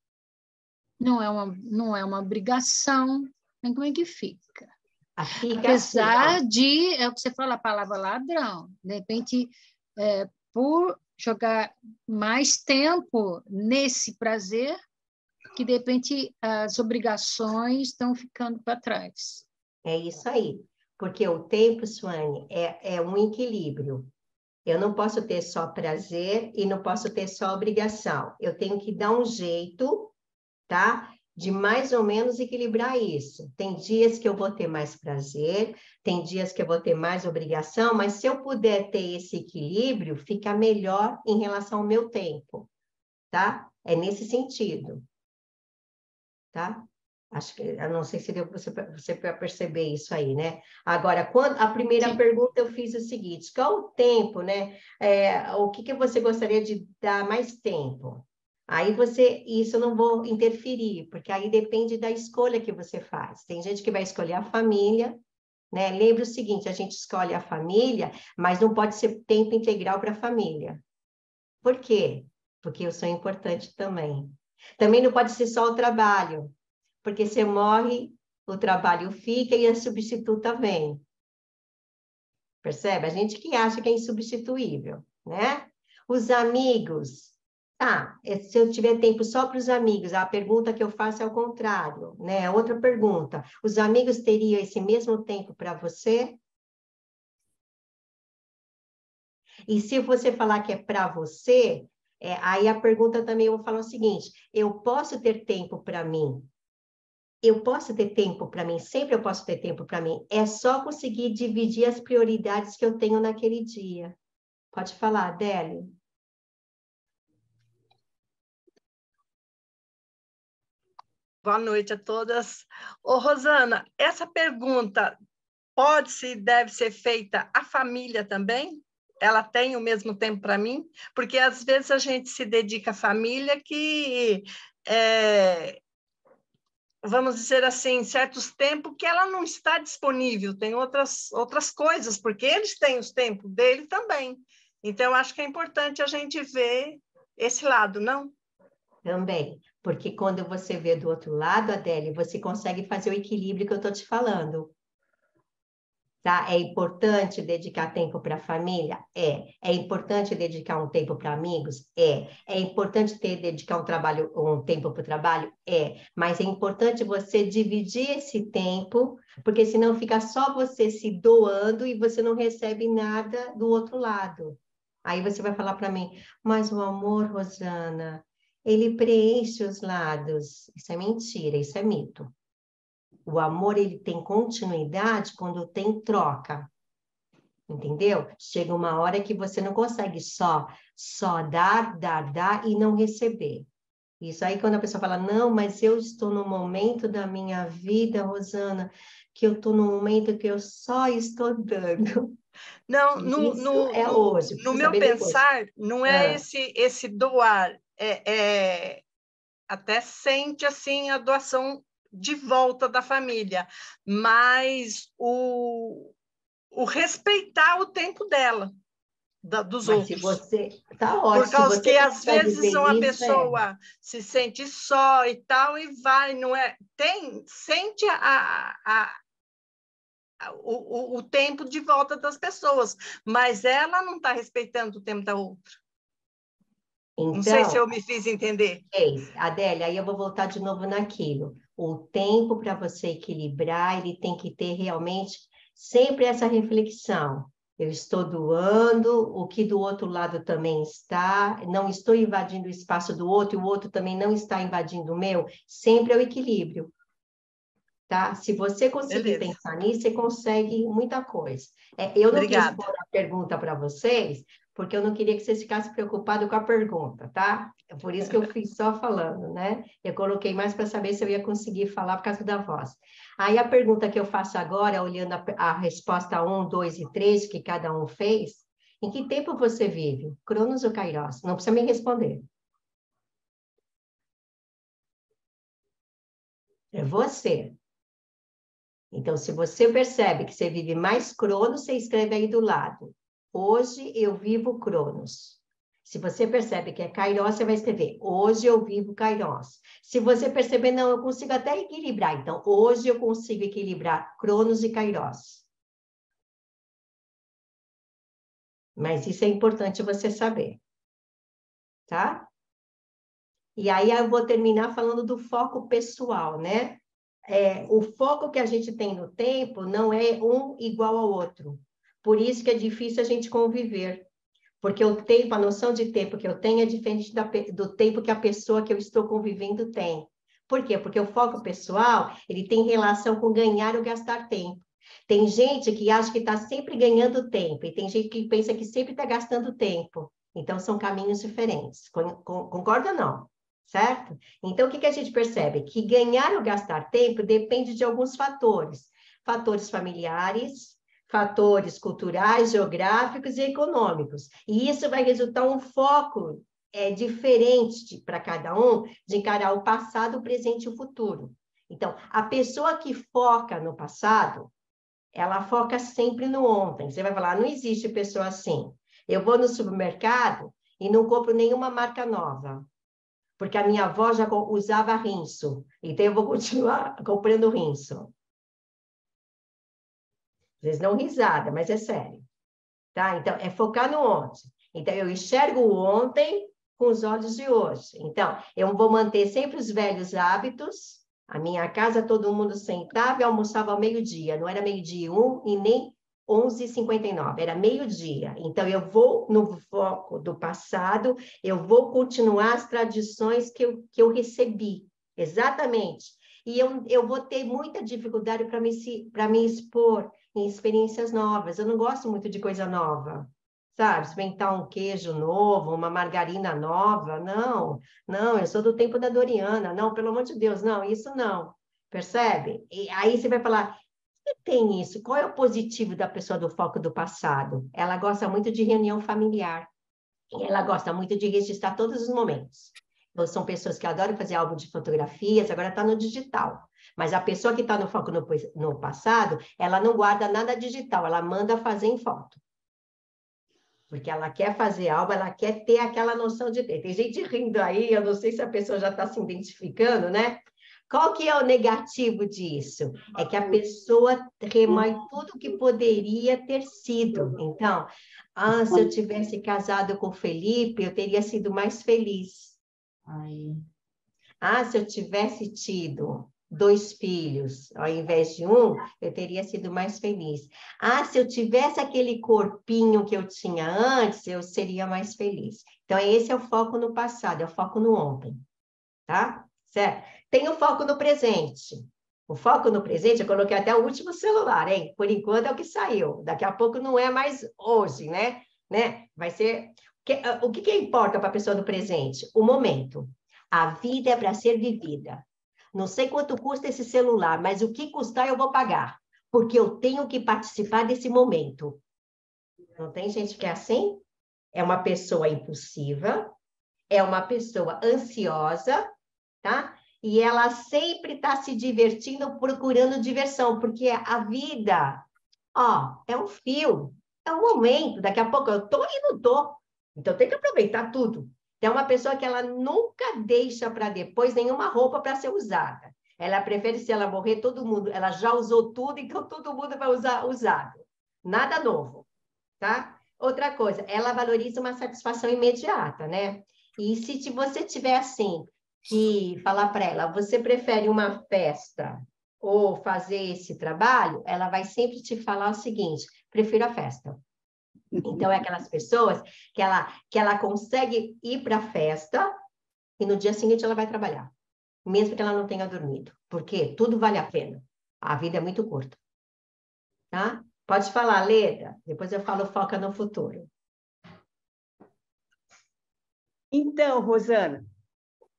não é uma obrigação. Então, como é que fica? Apesar assim, de, é o que você fala, a palavra ladrão, de repente, por jogar mais tempo nesse prazer, que de repente as obrigações estão ficando para trás. É isso aí, porque o tempo, Suane, é um equilíbrio. Eu não posso ter só prazer e não posso ter só obrigação. Eu tenho que dar um jeito, tá? De mais ou menos equilibrar isso. Tem dias que eu vou ter mais prazer, tem dias que eu vou ter mais obrigação, mas se eu puder ter esse equilíbrio, fica melhor em relação ao meu tempo, tá? É nesse sentido, tá? Acho que, eu não sei se deu você para perceber isso aí, né? Agora, a primeira Sim. pergunta eu fiz o seguinte, qual o tempo, né? O que você gostaria de dar mais tempo? Aí isso eu não vou interferir, porque aí depende da escolha que você faz. Tem gente que vai escolher a família, né? Lembre o seguinte, a gente escolhe a família, mas não pode ser tempo integral para a família. Por quê? Porque eu sou importante também. Também não pode ser só o trabalho, porque você morre, o trabalho fica e a substituta vem. Percebe? A gente que acha que é insubstituível, né? Os amigos... Tá, se eu tiver tempo só para os amigos, a pergunta que eu faço é ao contrário, né? Outra pergunta, os amigos teriam esse mesmo tempo para você? E se você falar que é para você, aí a pergunta também eu vou falar o seguinte: eu posso ter tempo para mim? Eu posso ter tempo para mim? Sempre eu posso ter tempo para mim. É só conseguir dividir as prioridades que eu tenho naquele dia. Pode falar, Adélia. Boa noite a todas. Ô, Rosana, essa pergunta pode-se e deve ser feita à família também? Ela tem o mesmo tempo para mim? Porque às vezes a gente se dedica à família que, vamos dizer assim, em certos tempos que ela não está disponível, tem outras coisas, porque eles têm os tempos dele também. Então, eu acho que é importante a gente ver esse lado, não? Também, porque quando você vê do outro lado, Adélia, você consegue fazer o equilíbrio que eu estou te falando. Tá? É importante dedicar tempo para a família? É. É importante dedicar um tempo para amigos? É. É importante dedicar um tempo para o trabalho? É. Mas é importante você dividir esse tempo, porque senão fica só você se doando e você não recebe nada do outro lado. Aí você vai falar para mim, mas o amor, Rosana, ele preenche os lados. Isso é mentira, isso é mito. O amor, ele tem continuidade quando tem troca, entendeu? Chega uma hora que você não consegue só dar e não receber. Isso aí, quando a pessoa fala, não, mas eu estou no momento da minha vida, Rosana, que eu estou no momento que eu só estou dando. Não, Hoje. No meu pensar, não é esse doar, até sente assim a doação de volta da família, mas o respeitar o tempo dela, dos mas outros. Se você tá ótimo. Por causa que às vezes uma pessoa se sente só e tal e vai, não é? Sente o tempo de volta das pessoas, mas ela não está respeitando o tempo da outra. Então, não sei se eu me fiz entender. Adélia, aí eu vou voltar de novo naquilo. O tempo para você equilibrar, ele tem que ter realmente sempre essa reflexão. Eu estou doando, o que do outro lado também está, não estou invadindo o espaço do outro, e o outro também não está invadindo o meu. Sempre é o equilíbrio. Tá? Se você conseguir pensar nisso, você consegue muita coisa. Eu não quis pôr a pergunta para vocês, porque eu não queria que vocês ficassem preocupados com a pergunta, tá? É por isso que eu fiz só falando, né? Eu coloquei mais para saber se eu ia conseguir falar por causa da voz. Aí a pergunta que eu faço agora, olhando a resposta 1, 2 e 3, que cada um fez, em que tempo você vive? Cronos ou Kairos? Não precisa me responder. É você. Então, se você percebe que você vive mais Cronos, você escreve aí do lado. Hoje eu vivo Cronos. Se você percebe que é Kairos, você vai escrever, hoje eu vivo Kairos. Se você perceber, não, eu consigo até equilibrar. Então, hoje eu consigo equilibrar Cronos e Kairos. Mas isso é importante você saber. Tá? E aí eu vou terminar falando do foco pessoal, né? O foco que a gente tem no tempo não é um igual ao outro. Por isso que é difícil a gente conviver. Porque o tempo, a noção de tempo que eu tenho é diferente do tempo que a pessoa que eu estou convivendo tem. Por quê? Porque o foco pessoal, ele tem relação com ganhar ou gastar tempo. Tem gente que acha que está sempre ganhando tempo, e tem gente que pensa que sempre está gastando tempo. Então, são caminhos diferentes. Concorda ou não? Certo? Então, o que a gente percebe? Que ganhar ou gastar tempo depende de alguns fatores. Fatores familiares, fatores culturais, geográficos e econômicos. E isso vai resultar um foco diferente para cada um de encarar o passado, o presente e o futuro. Então, a pessoa que foca no passado, ela foca sempre no ontem. Você vai falar, não existe pessoa assim. Eu vou no supermercado e não compro nenhuma marca nova, porque a minha avó já usava rinço, então eu vou continuar comprando rinço. Vocês dão risada, mas é sério. Tá? Então, é focar no ontem. Então, eu enxergo o ontem com os olhos de hoje. Então, eu vou manter sempre os velhos hábitos. A minha casa, todo mundo sentava e almoçava ao meio-dia. Não era meio-dia 1 e nem 11h59, era meio-dia. Então, eu vou no foco do passado, eu vou continuar as tradições que eu recebi. Exatamente. E eu vou ter muita dificuldade para me expor em experiências novas. Eu não gosto muito de coisa nova, sabe? Experimentar um queijo novo, uma margarina nova. Não, não, eu sou do tempo da Doriana. Não, pelo amor de Deus, não, isso não. Percebe? E aí você vai falar, que tem isso? Qual é o positivo da pessoa do foco do passado? Ela gosta muito de reunião familiar. E ela gosta muito de registrar todos os momentos. Então, são pessoas que adoram fazer álbum de fotografias, agora está no digital. Mas a pessoa que está no foco no passado, ela não guarda nada digital, ela manda fazer em foto. Porque ela quer fazer álbum, ela quer ter aquela noção de ter. Tem gente rindo aí, eu não sei se a pessoa já está se identificando, né? Qual que é o negativo disso? É que a pessoa remói tudo que poderia ter sido. Então, se eu tivesse casado com o Felipe, eu teria sido mais feliz. Se eu tivesse tido 2 filhos, ao invés de 1, eu teria sido mais feliz. Se eu tivesse aquele corpinho que eu tinha antes, eu seria mais feliz. Então, esse é o foco no passado, é o foco no ontem, tá? Certo? Tem o foco no presente. O foco no presente, eu coloquei até o último celular, hein? Por enquanto é o que saiu. Daqui a pouco não é mais hoje, né? Vai ser... O que importa para a pessoa do presente? O momento. A vida é para ser vivida. Não sei quanto custa esse celular, mas o que custar eu vou pagar, porque eu tenho que participar desse momento. Não tem gente que é assim? É uma pessoa impulsiva, é uma pessoa ansiosa, tá? E ela sempre está se divertindo, procurando diversão, porque a vida, é um fio, é um momento, daqui a pouco eu tô e não tô. Então tem que aproveitar tudo. É uma pessoa que ela nunca deixa para depois nenhuma roupa para ser usada. Ela prefere, se ela morrer, todo mundo, ela já usou tudo, então todo mundo vai usar usado. Nada novo, tá? Outra coisa, ela valoriza uma satisfação imediata, né? E se você tiver assim, que falar para ela, você prefere uma festa ou fazer esse trabalho, ela vai sempre te falar o seguinte, prefiro a festa. Então, é aquelas pessoas que ela consegue ir para a festa e no dia seguinte ela vai trabalhar, mesmo que ela não tenha dormido, porque tudo vale a pena. A vida é muito curta. Tá? Pode falar, Leda, depois eu falo foca no futuro. Então, Rosana,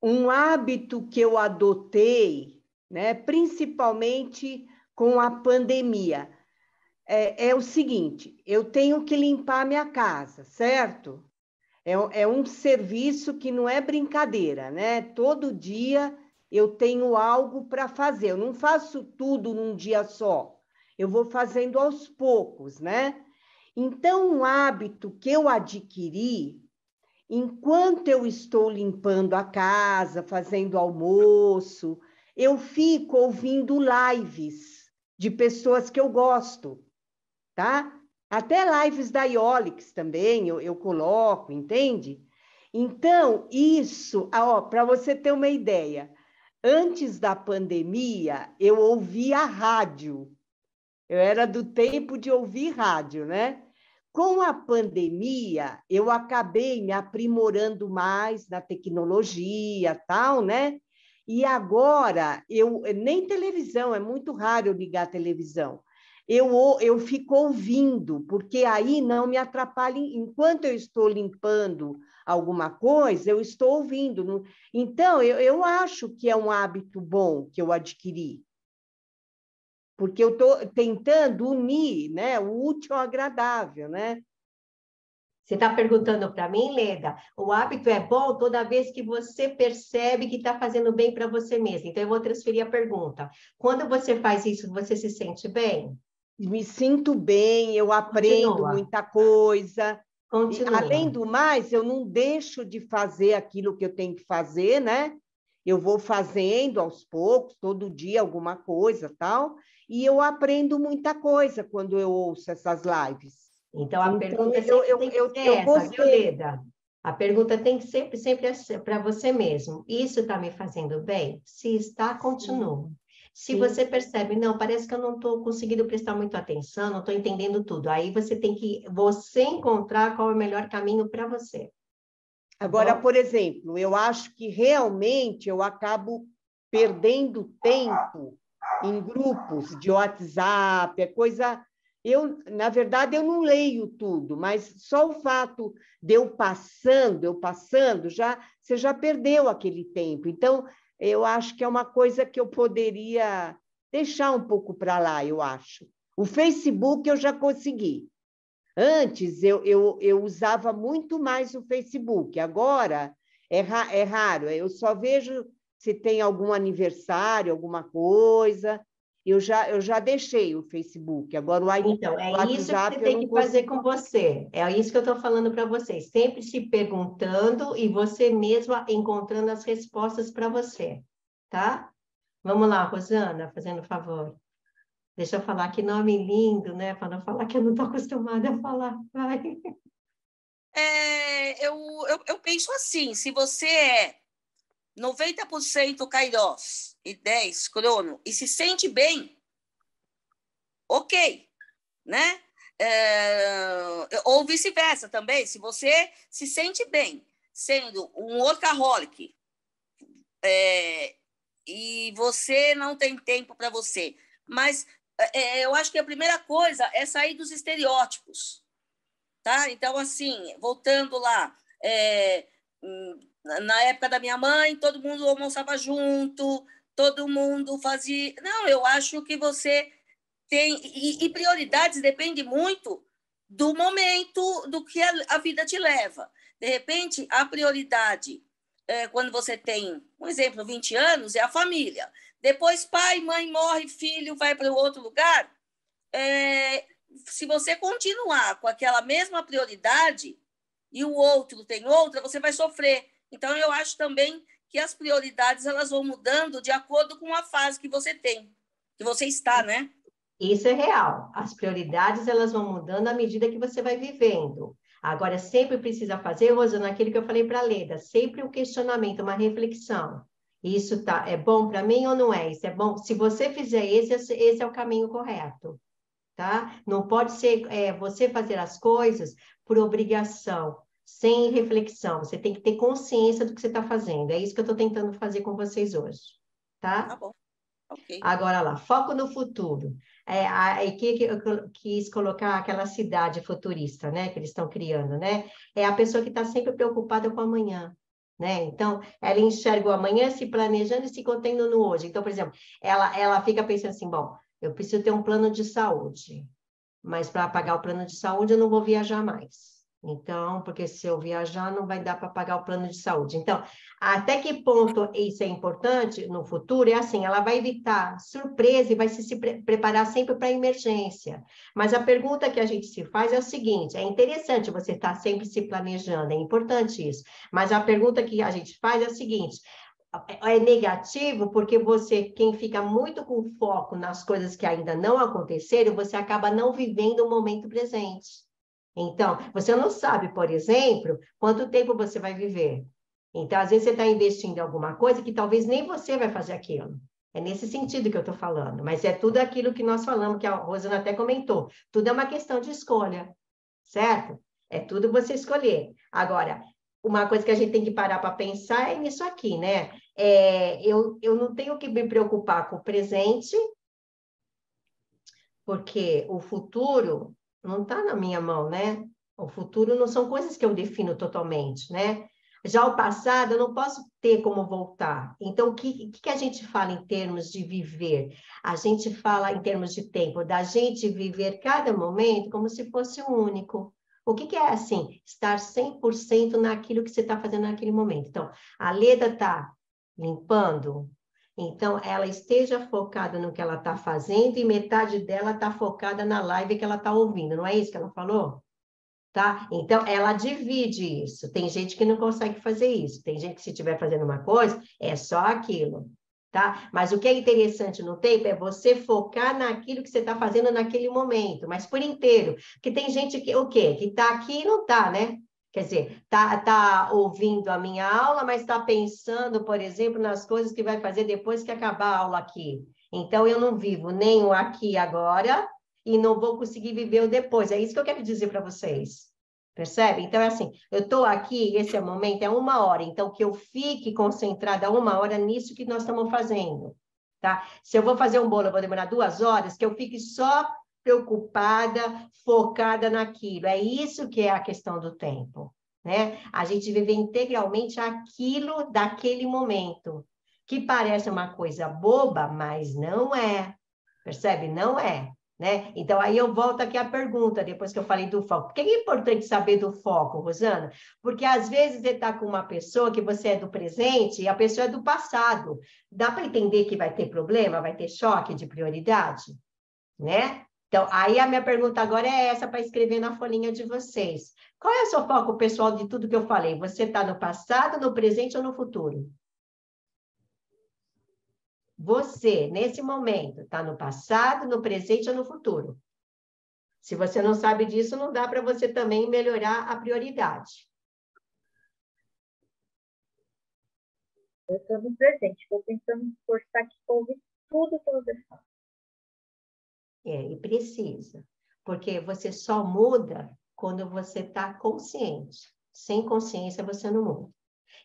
um hábito que eu adotei, né, principalmente com a pandemia, é o seguinte, eu tenho que limpar minha casa, certo? É um serviço que não é brincadeira, né? Todo dia eu tenho algo para fazer, eu não faço tudo num dia só, eu vou fazendo aos poucos, né? Então, um hábito que eu adquiri, enquanto eu estou limpando a casa, fazendo almoço, eu fico ouvindo lives de pessoas que eu gosto, tá? Até lives da Iolix também eu coloco, entende? Então, isso, para você ter uma ideia, antes da pandemia, eu ouvia rádio. Eu era do tempo de ouvir rádio, né? Com a pandemia, eu acabei me aprimorando mais na tecnologia, tal, né? E agora, nem televisão, é muito raro eu ligar a televisão. Eu fico ouvindo, porque aí não me atrapalha. Enquanto eu estou limpando alguma coisa, eu estou ouvindo. Então, eu acho que é um hábito bom que eu adquiri, porque eu estou tentando unir, né, o útil ao agradável, né? Você está perguntando para mim, Leda, o hábito é bom toda vez que você percebe que está fazendo bem para você mesmo. Então, eu vou transferir a pergunta. Quando você faz isso, você se sente bem? Me sinto bem, eu aprendo muita coisa. Continua. Além do mais, eu não deixo de fazer aquilo que eu tenho que fazer, né? Eu vou fazendo aos poucos, todo dia alguma coisa, tal, e eu aprendo muita coisa quando eu ouço essas lives. Então, a pergunta sempre tem que ser essa, viu, Leda? A pergunta tem que sempre para você mesmo. Isso está me fazendo bem? Se está, continua. Se Sim. você percebe, não, parece que eu não estou conseguindo prestar muita atenção, não estou entendendo tudo. Aí você tem que encontrar qual é o melhor caminho para você. Agora, por exemplo, eu acho que realmente eu acabo perdendo tempo em grupos de WhatsApp, é coisa... na verdade, eu não leio tudo, mas só o fato de eu passando, você já perdeu aquele tempo. Então, eu acho que é uma coisa que eu poderia deixar um pouco para lá, eu acho. O Facebook eu já consegui. Antes, eu usava muito mais o Facebook. Agora, é raro. Eu só vejo se tem algum aniversário, alguma coisa. Eu já deixei o Facebook. Agora, Então, é o isso que WhatsApp você eu tem não que fazer consigo. com você. É isso que eu estou falando para vocês. Sempre se perguntando e você mesma encontrando as respostas para você, tá? Vamos lá, Rosana, fazendo favor. Deixa eu falar que nome lindo, né? Para não falar que eu não estou acostumada a falar. Vai. Eu penso assim, se você é 90% Kairos e 10% Crono e se sente bem, ok, né? Ou vice-versa também, se você se sente bem sendo um workaholic e você não tem tempo para você, mas eu acho que a primeira coisa é sair dos estereótipos, tá? Então, assim, voltando lá, na época da minha mãe, todo mundo almoçava junto, todo mundo fazia... Não, eu acho que você tem... E prioridades depende muito do momento, do que a vida te leva. De repente, a prioridade, quando você tem, um exemplo, 20 anos, é a família. Depois, pai, mãe morre, filho vai para outro lugar. Se você continuar com aquela mesma prioridade e o outro tem outra, você vai sofrer. Então, eu acho também que as prioridades elas vão mudando de acordo com a fase que você tem, que você está, né? Isso é real. As prioridades elas vão mudando à medida que você vai vivendo. Agora, sempre precisa fazer, Rosana, aquilo que eu falei para a Leda, sempre um questionamento, uma reflexão. Isso é bom para mim ou não é? Isso é bom? Se você fizer esse é o caminho correto, tá? Não pode ser você fazer as coisas por obrigação, sem reflexão. Você tem que ter consciência do que você está fazendo. É isso que eu estou tentando fazer com vocês hoje, tá? Tá bom. Okay. Agora lá, foco no futuro. A equipe eu quis colocar aquela cidade futurista, né, que eles estão criando, né? É a pessoa que está sempre preocupada com o amanhã, né? Então, ela enxerga o amanhã se planejando e se contendo no hoje. Então, por exemplo, ela fica pensando assim, bom, eu preciso ter um plano de saúde, mas para pagar o plano de saúde eu não vou viajar mais. Então, porque se eu viajar, não vai dar para pagar o plano de saúde. Então, até que ponto isso é importante no futuro? É assim, ela vai evitar surpresa e vai se preparar sempre para a emergência. Mas a pergunta que a gente se faz é o seguinte, é interessante você estar sempre se planejando, é importante isso. Mas a pergunta que a gente faz é o seguinte, é negativo porque quem fica muito com foco nas coisas que ainda não aconteceram, você acaba não vivendo o momento presente. Então, você não sabe, por exemplo, quanto tempo você vai viver. Então, às vezes, você está investindo em alguma coisa que talvez nem você vai fazer aquilo. É nesse sentido que eu estou falando. Mas é tudo aquilo que nós falamos, que a Rosana até comentou. Tudo é uma questão de escolha, certo? É tudo você escolher. Agora, uma coisa que a gente tem que parar para pensar é nisso aqui, né? Eu não tenho que me preocupar com o presente, porque o futuro não está na minha mão, né? O futuro não são coisas que eu defino totalmente, né? Já o passado, eu não posso ter como voltar. Então, o que a gente fala em termos de viver? A gente fala em termos de tempo, da gente viver cada momento como se fosse um único. O que é, assim, estar 100% naquilo que você está fazendo naquele momento? Então, a Leda está limpando, então ela esteja focada no que ela está fazendo e metade dela está focada na live que ela está ouvindo. Não é isso que ela falou? Tá? Então, ela divide isso. Tem gente que não consegue fazer isso. Tem gente que, se estiver fazendo uma coisa, é só aquilo. Tá? Mas o que é interessante no tempo é você focar naquilo que você está fazendo naquele momento, mas por inteiro. Porque tem gente que, o quê? Que está aqui e não está, né? Quer dizer, tá ouvindo a minha aula, mas está pensando, por exemplo, nas coisas que vai fazer depois que acabar a aula aqui. Então, eu não vivo nem o aqui e agora e não vou conseguir viver o depois. É isso que eu quero dizer para vocês. Percebe? Então, é assim, eu estou aqui, esse momento é 1 hora, então que eu fique concentrada 1 hora nisso que nós estamos fazendo, tá? Se eu vou fazer um bolo, eu vou demorar 2 horas, que eu fique só preocupada, focada naquilo. É isso que é a questão do tempo, né? A gente vive integralmente aquilo daquele momento, que parece uma coisa boba, mas não é. Percebe? Não é. Né? Então, aí eu volto aqui à pergunta, depois que eu falei do foco. Por que é importante saber do foco, Rosana? Porque, às vezes, você está com uma pessoa que você é do presente e a pessoa é do passado. Dá para entender que vai ter problema, vai ter choque de prioridade? Né? Então, aí a minha pergunta agora é essa para escrever na folhinha de vocês. Qual é o seu foco pessoal de tudo que eu falei? Você está no passado, no presente ou no futuro? Você, nesse momento, está no passado, no presente ou no futuro? Se você não sabe disso, não dá para você também melhorar a prioridade. Eu estou no presente, estou tentando forçar que ouve tudo que você fala. E precisa, porque você só muda quando você está consciente. Sem consciência, você não muda.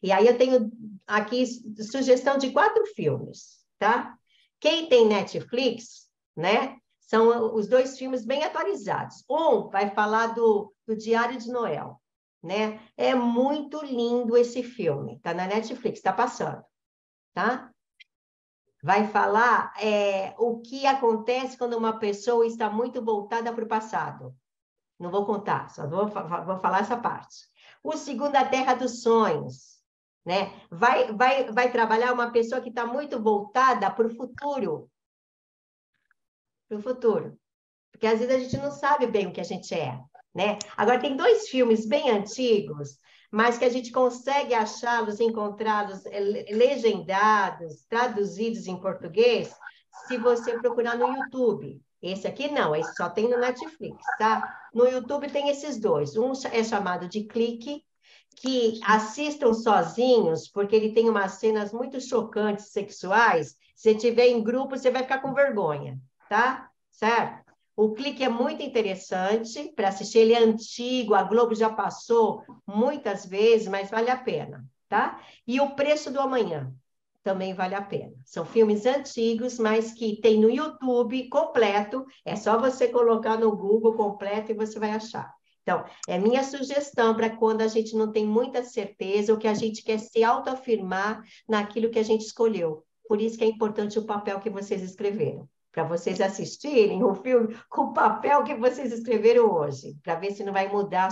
E aí eu tenho aqui sugestão de 4 filmes. Tá? Quem tem Netflix, né? São os 2 filmes bem atualizados. Um vai falar do Diário de Noel, né? É muito lindo esse filme. Tá na Netflix, tá passando, tá? Vai falar o que acontece quando uma pessoa está muito voltada para o passado. Não vou contar, só vou falar essa parte. O segundo, A Terra dos Sonhos. Né? Vai trabalhar uma pessoa que está muito voltada para o futuro. Para o futuro. Porque às vezes a gente não sabe bem o que a gente é. Né? Agora, tem 2 filmes bem antigos, mas que a gente consegue achá-los, encontrá-los legendados, traduzidos em português, se você procurar no YouTube. Esse aqui não, esse só tem no Netflix, tá? No YouTube tem esses 2. Um é chamado de Clique, que assistam sozinhos, porque ele tem umas cenas muito chocantes sexuais. Se tiver em grupo, você vai ficar com vergonha, tá? Certo? O Clique é muito interessante para assistir, ele é antigo, a Globo já passou muitas vezes, mas vale a pena, tá? E O Preço do Amanhã também vale a pena. São filmes antigos, mas que tem no YouTube completo, é só você colocar no Google completo e você vai achar. Então, é minha sugestão para quando a gente não tem muita certeza ou que a gente quer se autoafirmar naquilo que a gente escolheu. Por isso que é importante o papel que vocês escreveram, para vocês assistirem o filme com o papel que vocês escreveram hoje, para ver se não vai mudar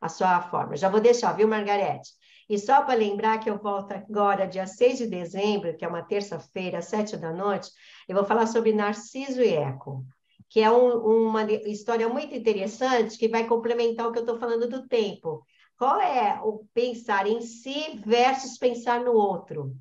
a sua forma. Já vou deixar, viu, Margarete? E só para lembrar que eu volto agora, dia 6 de dezembro, que é uma terça-feira, às 7 da noite, eu vou falar sobre Narciso e Eco, que é uma história muito interessante que vai complementar o que eu estou falando do tempo. Qual é o pensar em si versus pensar no outro,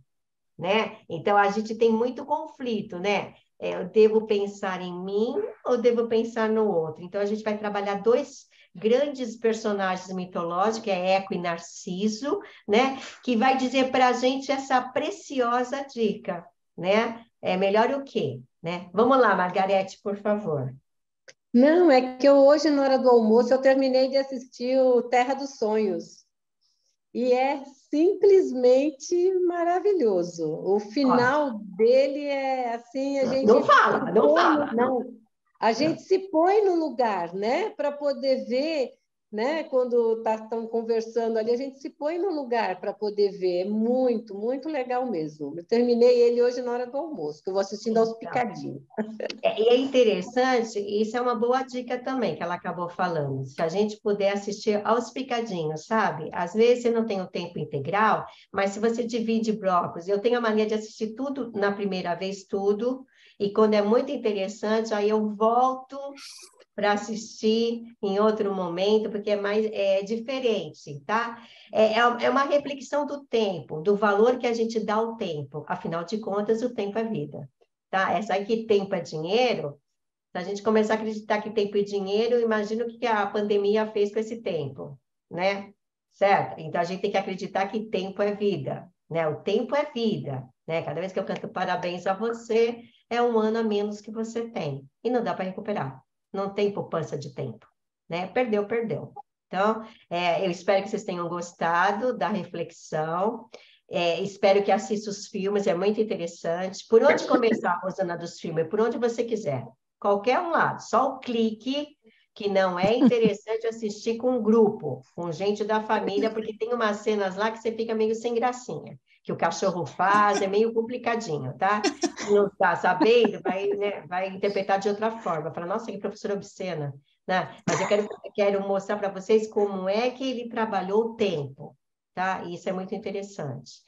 né? Então, a gente tem muito conflito, né? Eu devo pensar em mim ou devo pensar no outro? Então, a gente vai trabalhar 2 grandes personagens mitológicos, é Eco e Narciso, né? Que vai dizer para a gente essa preciosa dica, né? É melhor o quê? Né? Vamos lá, Margarete, por favor. Não, é que hoje, na hora do almoço, eu terminei de assistir o Terra dos Sonhos. E é simplesmente maravilhoso. O final dele é assim, a gente... Não fala. Não, a gente se põe no lugar, né? Para poder ver, né? Quando estão conversando ali, a gente se põe no lugar para poder ver. É muito, muito legal mesmo. Eu terminei ele hoje na hora do almoço, que eu vou assistindo aos picadinhos. E é interessante, isso é uma boa dica também, que ela acabou falando, se a gente puder assistir aos picadinhos, sabe? Às vezes você não tem o tempo integral, mas se você divide blocos, eu tenho a mania de assistir tudo na primeira vez, tudo, e quando é muito interessante, aí eu volto para assistir em outro momento, porque é diferente, tá? É uma reflexão do tempo, do valor que a gente dá ao tempo. Afinal de contas, o tempo é vida, tá? Essa aqui, tempo é dinheiro. Se a gente começar a acreditar que tempo é dinheiro, imagina o que a pandemia fez com esse tempo, né? certo? Então, a gente tem que acreditar que tempo é vida, né? O tempo é vida, né? Cada vez que eu canto parabéns a você, é um ano a menos que você tem. E não dá para recuperar. Não tem poupança de tempo, né? Perdeu, perdeu. Então, eu espero que vocês tenham gostado da reflexão. Espero que assista os filmes, é muito interessante. Por onde começar, Rosana, dos filmes? Por onde você quiser. Qualquer um lado. Só o clique, que não é interessante assistir com um grupo, com gente da família, porque tem umas cenas lá que você fica meio sem gracinha. Que o cachorro faz, é meio complicadinho, tá? Se não está sabendo, vai interpretar de outra forma. Fala, nossa, que professora obscena. Né? Mas eu quero mostrar para vocês como é que ele trabalhou o tempo, tá? Isso é muito interessante.